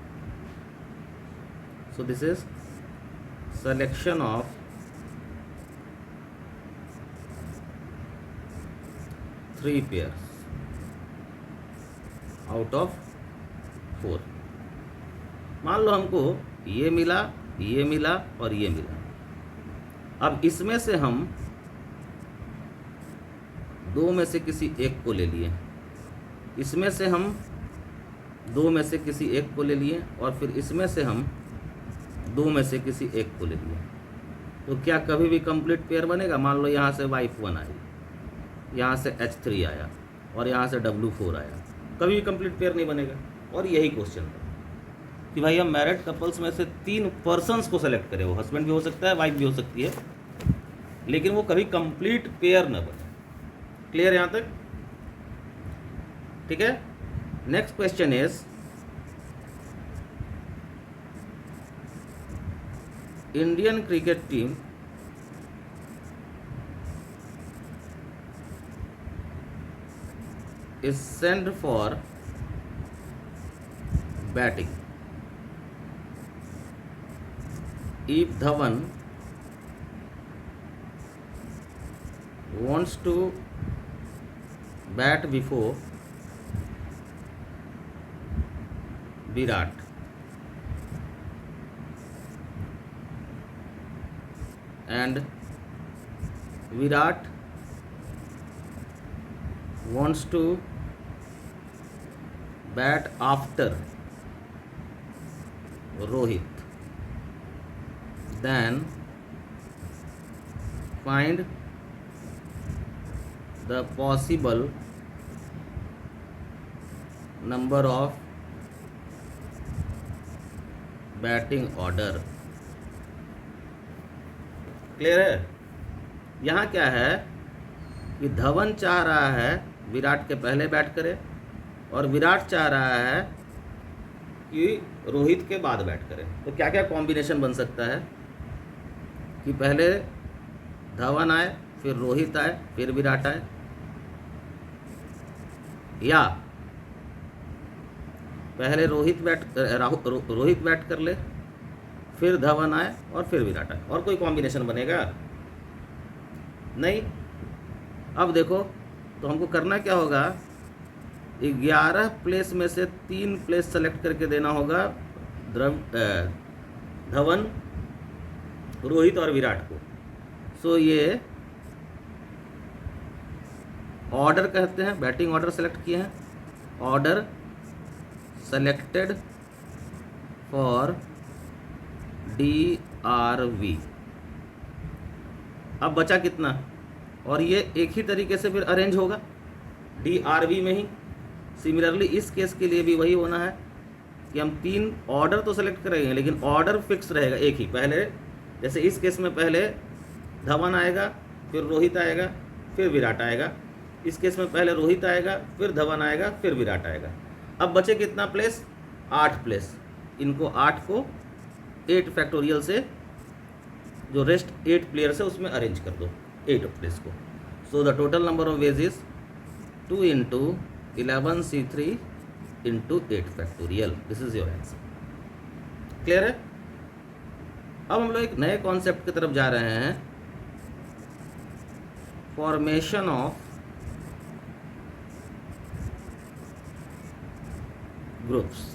सो this is selection of 3 pairs out of 4। मान लो हमको ये मिला, ये मिला और ये मिला। अब इसमें से हम 2 में से किसी एक को ले लिए, इसमें से हम 2 में से किसी एक को ले लिए और फिर इसमें से हम 2 में से किसी एक को ले लिए। तो क्या कभी भी कंप्लीट पेयर बनेगा? मान लो यहाँ से वाइफ 1 आई, यहाँ से H3 आया और यहाँ से W4 आया, कभी भी कंप्लीट पेयर नहीं बनेगा। और यही क्वेश्चन था कि भाई हम मैरिड कपल्स में से 3 पर्सन्स को सेलेक्ट करें, वो हस्बैंड भी हो सकता है, वाइफ भी हो सकती है, लेकिन वो कभी कंप्लीट पेयर न बने। क्लियर यहाँ तक? ठीक है। Next question is Indian cricket team is sent for batting. If Dhawan wants to bat before Virat and Virat wants to bat after Rohit, then find the possible number of batting order. Clear है? यहाँ क्या है कि धवन चाह रहा है विराट के पहले बैट करे और विराट चाह रहा है कि रोहित के बाद बैट करे। तो क्या क्या कॉम्बिनेशन बन सकता है कि पहले धवन आए, फिर रोहित आए, फिर विराट आए, या पहले रोहित बैट कर ले, फिर धवन आए और फिर विराट आए। और कोई कॉम्बिनेशन बनेगा? नहीं। अब देखो, तो हमको करना क्या होगा, 11 प्लेस में से 3 प्लेस सेलेक्ट करके देना होगा धवन, रोहित और विराट को। सो ये ऑर्डर कहते हैं, बैटिंग ऑर्डर सेलेक्ट किए हैं, ऑर्डर सेलेक्टेड फॉर DRV। अब बचा कितना, और ये एक ही तरीके से फिर अरेंज होगा DRV में ही। सिमिलरली इस केस के लिए भी वही होना है कि हम 3 ऑर्डर तो सेलेक्ट करेंगे, लेकिन ऑर्डर फिक्स रहेगा एक ही। पहले जैसे इस केस में पहले धवन आएगा, फिर रोहित आएगा, फिर विराट आएगा। इस केस में पहले रोहित आएगा, फिर धवन आएगा, फिर विराट आएगा। अब बचे कितना प्लेस? 8 प्लेस। इनको 8 को 8 फैक्टोरियल से, जो रेस्ट 8 प्लेयर्स है उसमें अरेंज कर दो 8 प्लेस को। So the total number of ways is 2 into 11c3 into 8 factorial. This is your answer. Clear है? अब हम लोग एक नए कॉन्सेप्ट की तरफ जा रहे हैं, फॉर्मेशन ऑफ ग्रुप्स।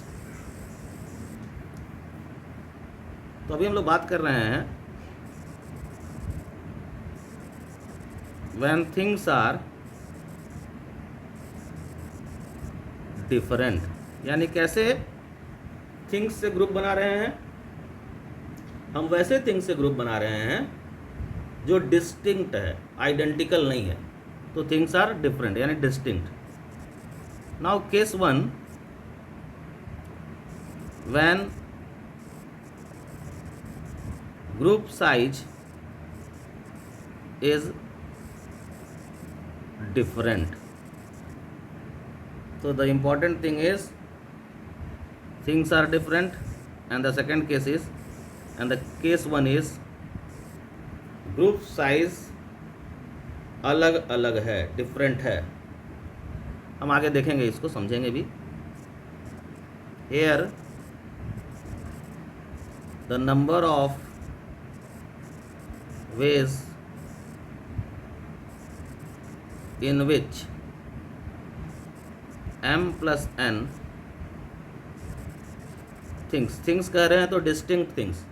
तो अभी हम लोग बात कर रहे हैं व्हेन थिंग्स आर डिफरेंट, यानी कैसे थिंग्स से ग्रुप बना रहे हैं हम, वैसे थिंग्स से ग्रुप बना रहे हैं जो डिस्टिंक्ट है, आइडेंटिकल नहीं है। तो थिंग्स आर डिफरेंट यानी distinct. Now case 1, when group size is different, so the important thing is things are different, and the second case is, and the case 1 is group size अलग अलग है, different है। हम आगे देखेंगे, इसको समझेंगे भी। here the number of ways in which m plus n things कह रहे हैं तो distinct things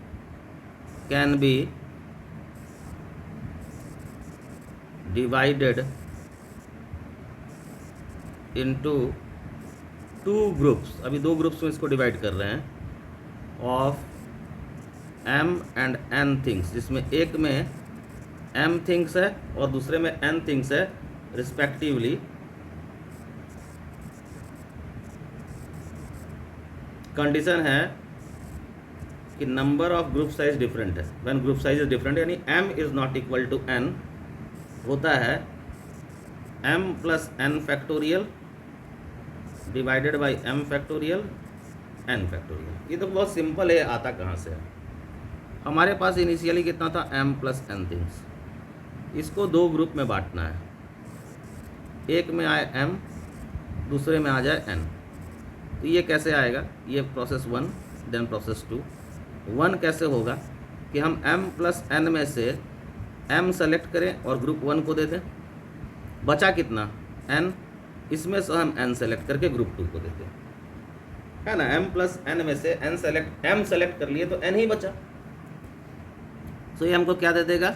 can be divided into 2 groups। अभी 2 ग्रुप्स में इसको डिवाइड कर रहे हैं, of m and n things, जिसमें एक में m थिंग्स है और दूसरे में n थिंग्स है रिस्पेक्टिवली। कंडीशन है कि number of group size different है। When group size is different यानी m is not equal to n, होता है m plus n factorial divided by m factorial n factorial. ये तो बहुत सिंपल है, आता कहाँ से है? हमारे पास इनिशियली कितना था? m plus n things. इसको 2 ग्रुप में बांटना है, एक में आए m, दूसरे में आ जाए n। तो ये कैसे आएगा? ये प्रोसेस 1 देन प्रोसेस 2। 1 कैसे होगा कि हम m प्लस n में से m सेलेक्ट करें और ग्रुप 1 को दे दें, बचा कितना? n, इसमें से हम n सेलेक्ट करके ग्रुप 2 को देते हैं, है ना। m प्लस n में से m सेलेक्ट कर लिए तो n ही बचा। तो ये हमको क्या दे देगा?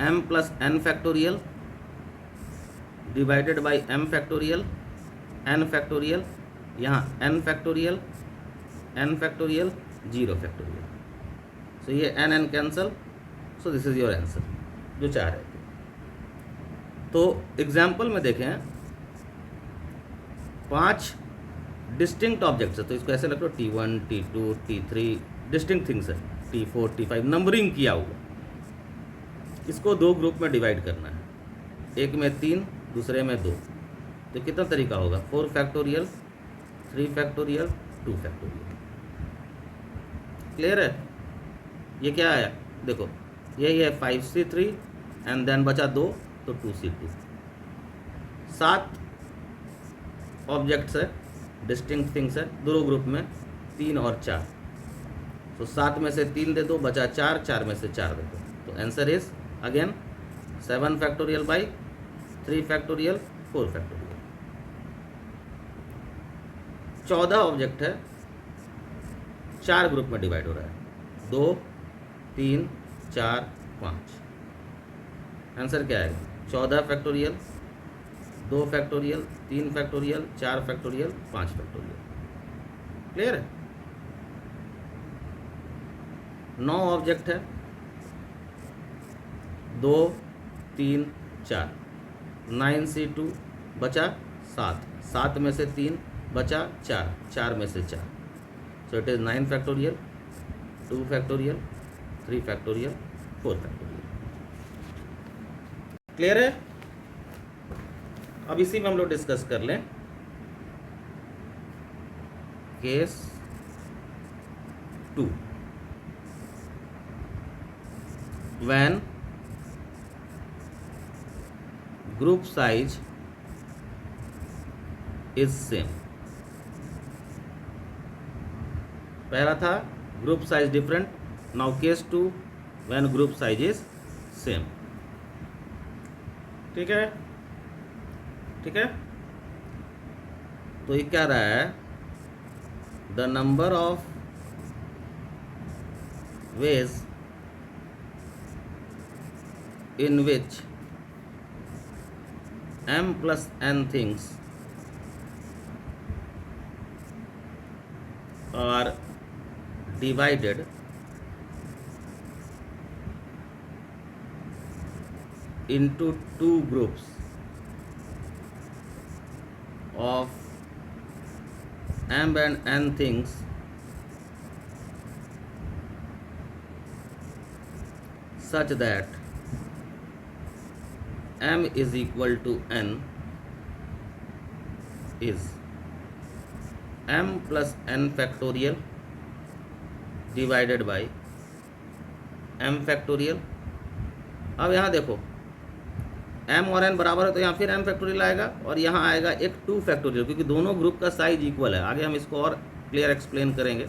m plus n factorial divided by m factorial n factorial, यहाँ n फैक्टोरियल 0 फैक्टोरियल। सो ये n cancel. So this is your answer जो चाह रहे थे। तो एग्जाम्पल में देखें, 5 डिस्टिंक्ट ऑब्जेक्ट्स है, तो इसको ऐसे लगो T1 T2 T3 distinct things है, T4 T5 नंबरिंग किया हुआ। इसको 2 ग्रुप में डिवाइड करना है, एक में 3, दूसरे में 2। तो कितना तरीका होगा? 4 फैक्टोरियल 3 फैक्टोरियल 2 फैक्टोरियल। क्लियर है? ये क्या आया? देखो यही है 5c3 एंड देन बचा 2 तो 2c2। 7 ऑब्जेक्ट्स है, डिस्टिंक्ट थिंग्स है, 2 ग्रुप में 3 और 4। तो 7 में से 3 दे दो, बचा 4, 4 में से 4 दे दो। तो answer is again 7 factorial by 3 factorial 4 factorial. 14 object है, 4 ग्रुप में डिवाइड हो रहा है, 2 3 4 5। आंसर क्या आएगा? 14 factorial 2 factorial 3 factorial 4 factorial 5 factorial. Clear है? 9 ऑब्जेक्ट है, 2 3 4, 9c2 बचा 7, 7 में से 3 बचा 4, 4 में से 4। सो it is 9 factorial 2 factorial 3 factorial 4 factorial. Clear है? अब इसी में हम लोग डिस्कस कर लें case 2, when group size is same. पहला था group size different, now case 2 when group size is same. ठीक है, ठीक है। तो ये क्या रहा है, the number of ways in which m plus n things are divided into two groups of m and n things such that m is equal to n is m plus n factorial divided by m factorial। अब यहाँ देखो m और n बराबर है तो यहाँ फिर m factorial आएगा और यहाँ आएगा एक 2 फैक्टोरियल, क्योंकि दोनों ग्रुप का साइज इक्वल है। आगे हम इसको और क्लियर एक्सप्लेन करेंगे।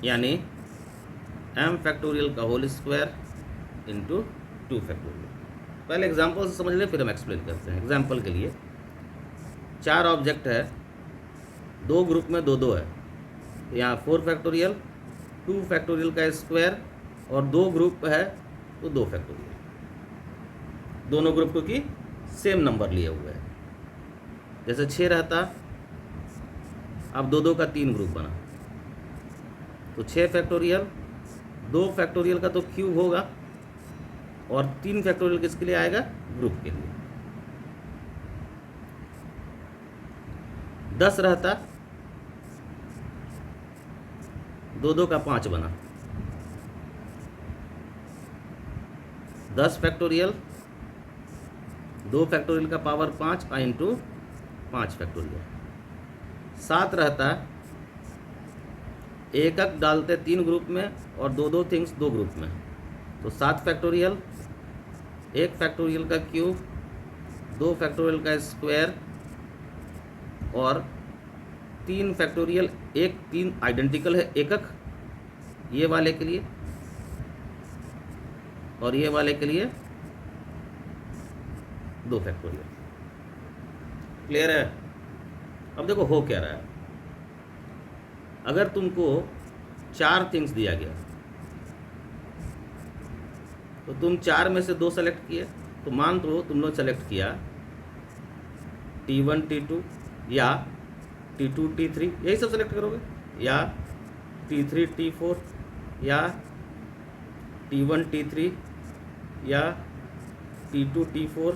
यानी m फैक्टोरियल का होल स्क्वायर इंटू 2 फैक्टोरियल। पहले एग्जाम्पल से समझ लें, फिर हम एक्सप्लेन करते हैं। एग्जाम्पल के लिए 4 ऑब्जेक्ट है, 2 ग्रुप में 2 2 है, तो यहाँ 4 फैक्टोरियल, 2 फैक्टोरियल का स्क्वायर, और 2 ग्रुप है तो 2 फैक्टोरियल। दोनों ग्रुप को की सेम नंबर लिए हुए है। जैसे 6 रहता, अब 2 2 का 3 ग्रुप बना, तो 6 फैक्टोरियल, 2 फैक्टोरियल का तो क्यूब होगा, और 3 फैक्टोरियल किसके लिए आएगा, ग्रुप के लिए। 10 रहता, 2 2 का 5 बना, 10 फैक्टोरियल, 2 फैक्टोरियल का पावर 5 इंटू 5 फैक्टोरियल। 7 रहता, एक एक डालते 3 ग्रुप में और 2 2 थिंग्स 2 ग्रुप में, तो 7 फैक्टोरियल, 1 फैक्टोरियल का क्यूब, 2 फैक्टोरियल का स्क्वायर, और 3 फैक्टोरियल। एक 3 आइडेंटिकल है एकक, ये वाले के लिए और ये वाले के लिए 2 फैक्टोरियल। क्लियर है? अब देखो हो क्या रहा है, अगर तुमको 4 थिंग्स दिया गया तो तुम 4 में से 2 सेलेक्ट किए, तो मान लो तुम लोग सेलेक्ट किया T1 T2 या T2 T3, यही सब सेलेक्ट करोगे, या T3 T4 या T1 T3 या T2 T4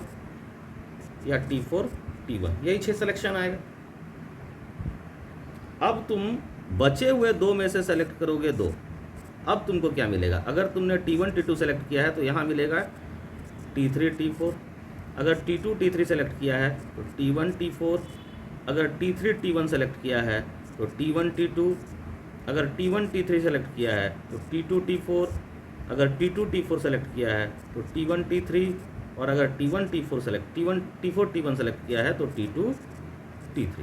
या T4 T1, यही 6 सिलेक्शन आएगा। अब तुम बचे हुए 2 में से सेलेक्ट करोगे 2। अब तुमको क्या मिलेगा, अगर तुमने T1 T2 सेलेक्ट किया है तो यहाँ मिलेगा T3 T4, अगर T2 T3 सेलेक्ट किया है तो T1 T4, अगर T3 T1 सेलेक्ट किया है तो T1 T2, अगर T1 T3 सेलेक्ट किया है तो T2 T4, अगर T2 T4 सेलेक्ट किया है तो T1 T3, और अगर T1 T4 select T4 T1 select किया है तो T2 T3।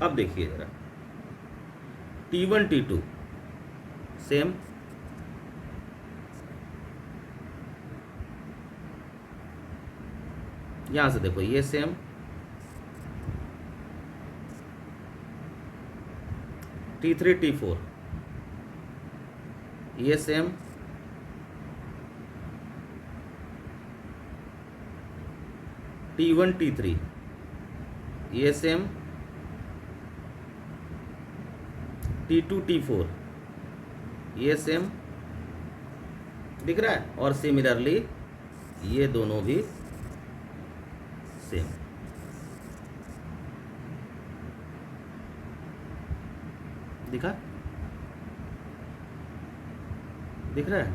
अब देखिए जरा, T1 T2 सेम, यहां से देखो ये सेम, T3 T4 ये सेम, T1 T3 ये सेम, T2 T4 ये सेम, दिख रहा है, और सिमिलरली ये दोनों भी सेम। दिखा, दिख रहा है?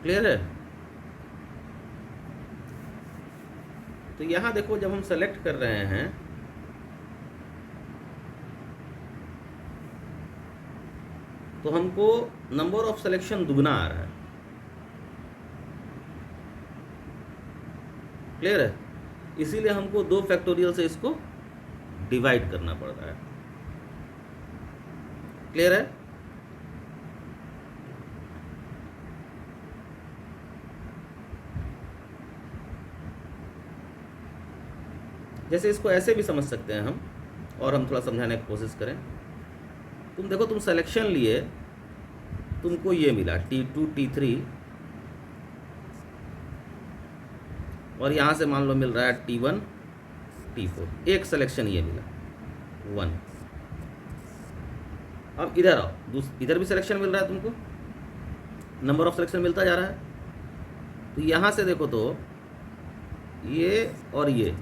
क्लियर है? तो यहाँ देखो, जब हम सेलेक्ट कर रहे हैं तो हमको नंबर ऑफ सिलेक्शन दुगना आ रहा है। क्लियर है? इसीलिए हमको 2 फैक्टोरियल से इसको डिवाइड करना पड़ रहा है। क्लियर है? जैसे इसको ऐसे भी समझ सकते हैं हम, और हम थोड़ा समझाने की कोशिश करें। तुम देखो, तुम सिलेक्शन लिए, तुमको ये मिला T2 T3, और यहाँ से मान लो मिल रहा है T1 T4। एक सिलेक्शन ये मिला 1। अब इधर आओ, इधर भी सिलेक्शन मिल रहा है तुमको, नंबर ऑफ सिलेक्शन मिलता जा रहा है। तो यहाँ से देखो तो ये और ये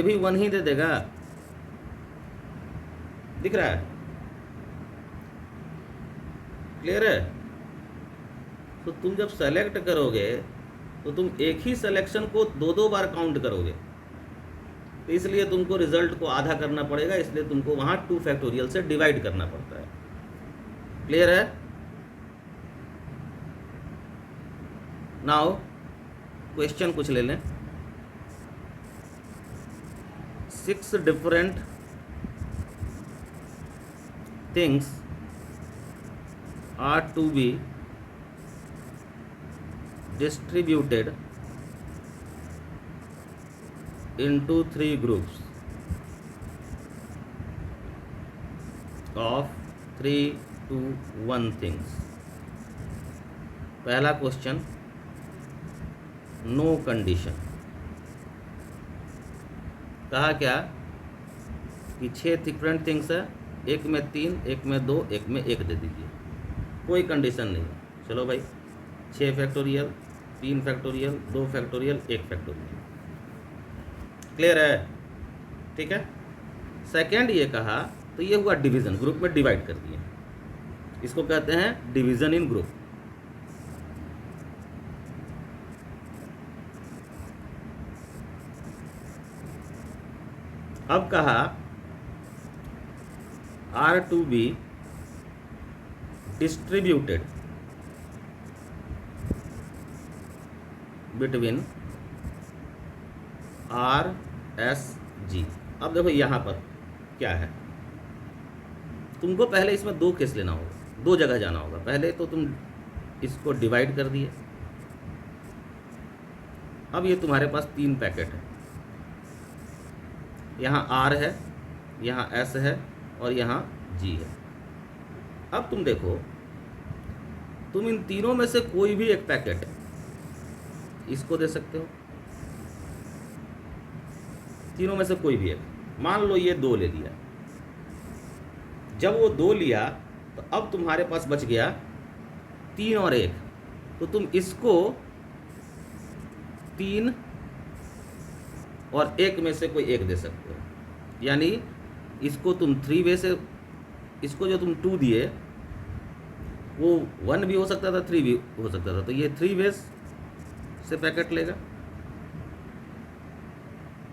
भी 1 ही दे देगा। दिख रहा है? क्लियर है? तो तुम जब सेलेक्ट करोगे तो तुम एक ही सिलेक्शन को 2-2 बार काउंट करोगे, तो इसलिए तुमको रिजल्ट को आधा करना पड़ेगा, इसलिए तुमको वहाँ 2 फैक्टोरियल से डिवाइड करना पड़ता है। क्लियर है? नाउ क्वेश्चन कुछ ले लें। 6 different things are to be distributed into 3 groups of 3 to 1 things। पहला क्वेश्चन, नो कंडीशन। कहा क्या कि 6 डिफरेंट थिंग्स है, एक में 3, एक में 2, एक में 1 दे दीजिए, कोई कंडीशन नहीं है। चलो भाई, 6 factorial, 3 factorial, 2 factorial, 1 factorial. Clear है? ठीक है। सेकंड ये कहा, तो ये हुआ डिवीज़न, ग्रुप में डिवाइड कर दिए, इसको कहते हैं डिवीज़न इन ग्रुप। अब कहा are to be distributed between R S G. अब देखो यहाँ पर क्या है, तुमको पहले इसमें 2 केस लेना होगा, 2 जगह जाना होगा। पहले तो तुम इसको डिवाइड कर दिए, अब ये तुम्हारे पास 3 पैकेट है, यहाँ R है, यहाँ S है और यहाँ G है। अब तुम देखो, तुम इन तीनों में से कोई भी एक पैकेट इसको दे सकते हो, तीनों में से कोई भी एक। मान लो ये 2 ले लिया, जब वो 2 लिया तो अब तुम्हारे पास बच गया 3 और 1, तो तुम इसको 3 और 1 में से कोई एक दे सकते हो। यानी इसको तुम 3 वे से, इसको जो तुम 2 दिए वो 1 भी हो सकता था, 3 भी हो सकता था, तो ये 3 वेज से पैकेट लेगा।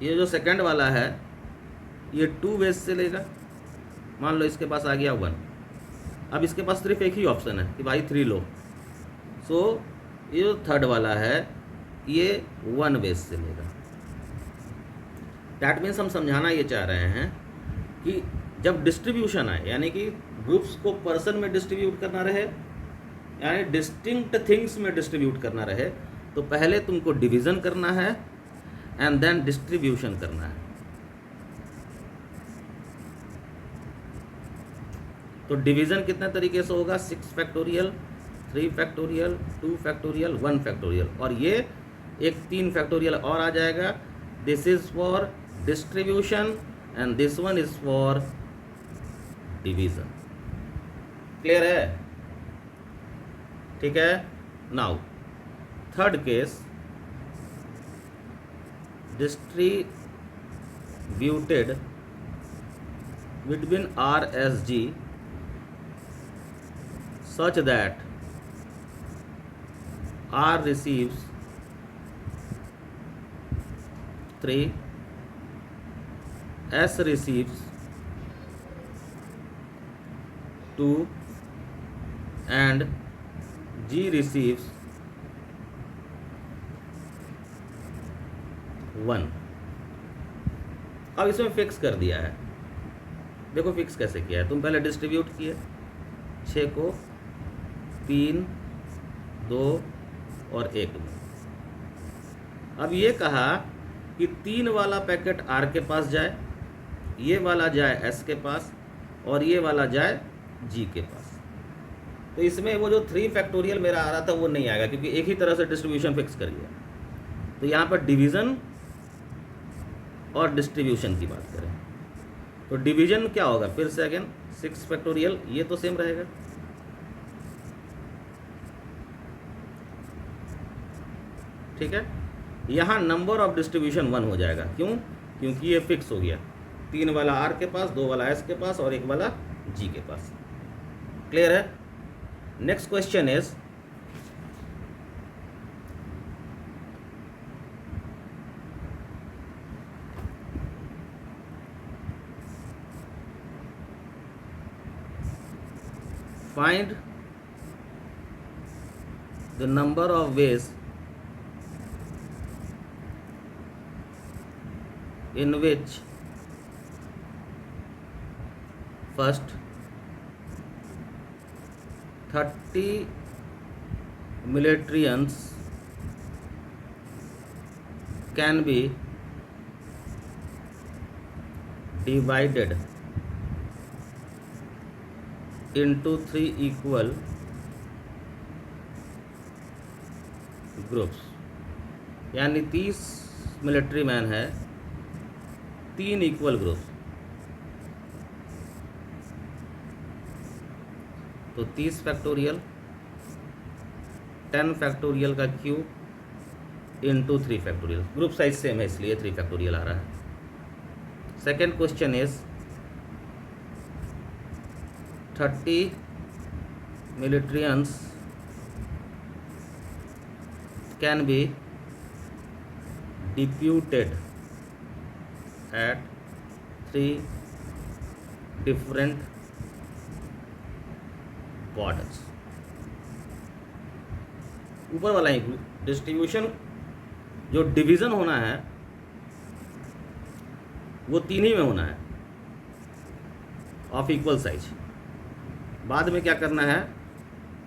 ये जो सेकंड वाला है ये 2 वेज से लेगा। मान लो इसके पास आ गया 1, अब इसके पास सिर्फ एक ही ऑप्शन है कि भाई 3 लो, सो ये जो थर्ड वाला है ये 1 वेज से लेगा। दैट मीन्स हम समझाना ये चाह रहे हैं कि जब डिस्ट्रीब्यूशन आए, यानी कि ग्रुप्स को पर्सन में डिस्ट्रीब्यूट करना रहे, यानी डिस्टिंक्ट थिंग्स में डिस्ट्रीब्यूट करना रहे, तो पहले तुमको डिवीज़न करना है एंड देन डिस्ट्रीब्यूशन करना है। तो डिवीज़न कितने तरीके से होगा? 6 फैक्टोरियल, 3 फैक्टोरियल, 2 फैक्टोरियल, 1 फैक्टोरियल, और ये एक 3 फैक्टोरियल और आ जाएगा। This is for distribution and this one is for division. Clear है? ठीक है। Now third case, distributed between R S ji such that R receives 3, S receives 2 and G receives 1। अब इसमें फिक्स कर दिया है। देखो फिक्स कैसे किया है। तुम पहले डिस्ट्रीब्यूट किए 6 को 3, 2 और 1 में। अब ये कहा कि 3 वाला पैकेट R के पास जाए, ये वाला जाए S के पास और ये वाला जाए G के पास। तो इसमें वो जो 3 फैक्टोरियल मेरा आ रहा था वो नहीं आएगा, क्योंकि एक ही तरह से डिस्ट्रीब्यूशन फिक्स कर लिया। तो यहाँ पर डिवीज़न और डिस्ट्रीब्यूशन की बात करें तो डिवीज़न क्या होगा, फिर से अगेन 6 फैक्टोरियल, ये तो सेम रहेगा। ठीक है, यहाँ नंबर ऑफ डिस्ट्रीब्यूशन 1 हो जाएगा। क्यों? क्योंकि ये फिक्स हो गया, 3 वाला R के पास, 2 वाला S के पास और 1 वाला G के पास। क्लियर है? Next question is find the number of ways in which first 30 militarians can be divided into 3 equal groups. यानी 30 मिलिट्री मैन है, 3 इक्वल ग्रुप्स। तो 30 फैक्टोरियल 10 फैक्टोरियल का cube into 3 factorial. Group size same है इसलिए 3 factorial आ रहा है। Second question is 30 militarians can be deputed at 3 different borders। ऊपर वाला ही डिस्ट्रीब्यूशन, जो डिवीज़न होना है वो 3 ही में होना है ऑफ इक्वल साइज। बाद में क्या करना है,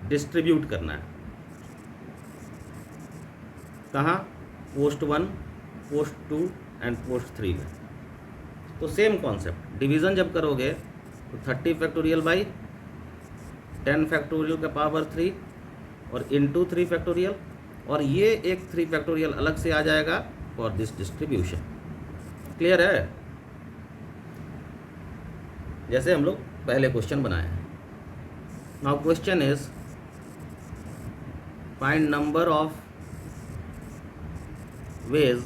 डिस्ट्रीब्यूट करना है। कहाँ? पोस्ट 1, पोस्ट 2 एंड पोस्ट 3 में। तो सेम कॉन्सेप्ट, डिवीज़न जब करोगे तो 30 फैक्टोरियल बाई 10 फैक्टोरियल का पावर 3 और इंटू 3 फैक्टोरियल, और ये एक 3 फैक्टोरियल अलग से आ जाएगा फॉर दिस डिस्ट्रीब्यूशन। क्लियर है? जैसे हम लोग पहले क्वेश्चन बनाए हैं। Now question is find number of ways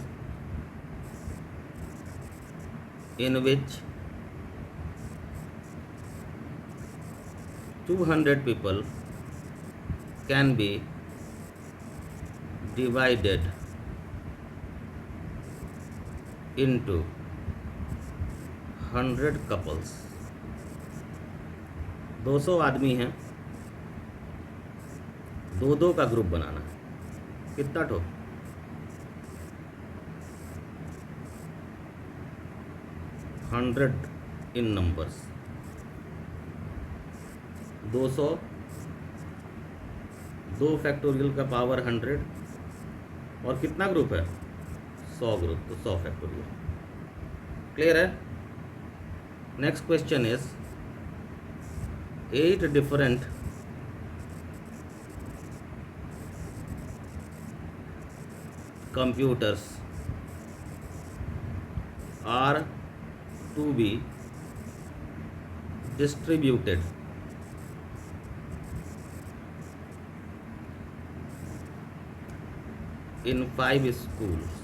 in which 200 people can be divided into 100 couples। 200 आदमी हैं, 2-2 का ग्रुप बनाना है। कितना ठो? 100 इन नंबर्स। 200, 2 फैक्टोरियल का पावर 100 और कितना ग्रुप है? 100 ग्रुप, तो 100 फैक्टोरियल। क्लियर है? Next question is 8 different computers are to be distributed in 5 schools।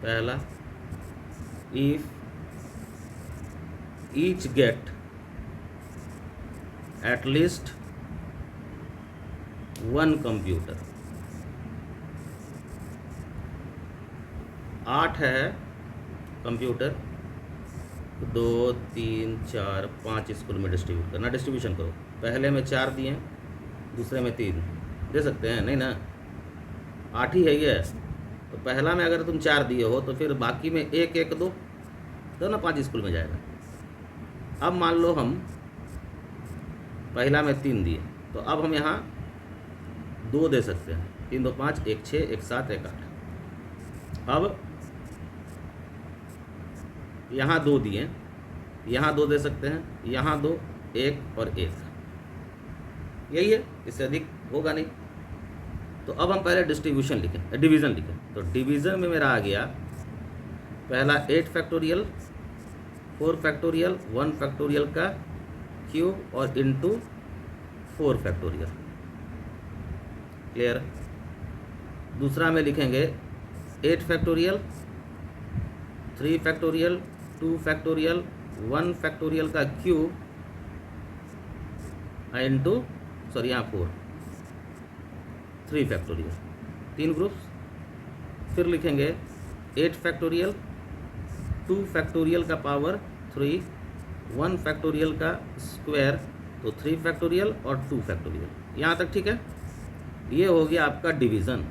पहला, if each get at least 1 computer. 8 है कंप्यूटर, 2 3 4 5 स्कूल में डिस्ट्रीब्यूट करना। डिस्ट्रीब्यूशन करो, पहले में 4 दिए, दूसरे में 3 दे सकते हैं नहीं ना, 8 ही है ये। तो पहला में अगर तुम 4 दिए हो तो फिर बाकी में 1 1 दो तो ना 5 स्कूल में जाएगा। अब मान लो हम पहला में 3 दिए, तो अब हम यहाँ 2 दे सकते हैं, 3 2 5, 1 6 1 7 1 8। अब यहाँ 2 दिए, यहाँ 2 दे सकते हैं, यहाँ 2, 1 और 1, यही है, इससे अधिक होगा नहीं। तो अब हम पहले डिस्ट्रीब्यूशन लिखें, डिवीज़न लिखें। तो डिवीज़न में मेरा आ गया पहला 8 फैक्टोरियल, 4 फैक्टोरियल, 1 फैक्टोरियल का क्यूब और इनटू 4 फैक्टोरियल। क्लियर। दूसरा में लिखेंगे 8 फैक्टोरियल, 3 फैक्टोरियल, 2 फैक्टोरियल, 1 फैक्टोरियल का क्यूब इनटू यहाँ 4, 3 फैक्टोरियल, 3 ग्रुप्स। फिर लिखेंगे 8 फैक्टोरियल, 2 फैक्टोरियल का पावर 3, 1 फैक्टोरियल का स्क्वायर, तो 3 फैक्टोरियल और 2 फैक्टोरियल। यहाँ तक ठीक है। ये हो गया आपका डिवीज़न।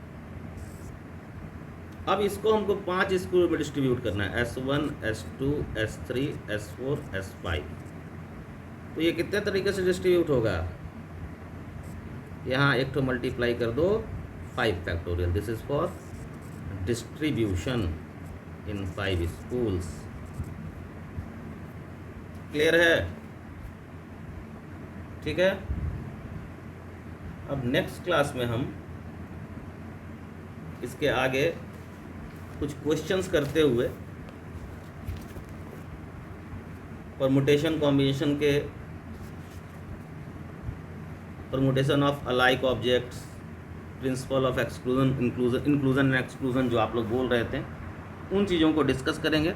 अब इसको हमको 5 स्कूल में डिस्ट्रीब्यूट करना है, S1 S2 S3 S4 S5। तो ये कितने तरीके से डिस्ट्रीब्यूट होगा, यहाँ एक तो मल्टीप्लाई कर दो 5 factorial, this is for distribution in 5 schools. Clear है, ठीक है। अब नेक्स्ट क्लास में हम इसके आगे कुछ क्वेश्चंस करते हुए परमुटेशन कॉम्बिनेशन के, permutation of alike objects, principle of exclusion inclusion and exclusion जो आप लोग बोल रहे थे, उन चीज़ों को डिस्कस करेंगे।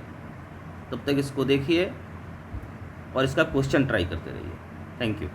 तब तक इसको देखिए और इसका क्वेश्चन ट्राई करते रहिए। Thank you.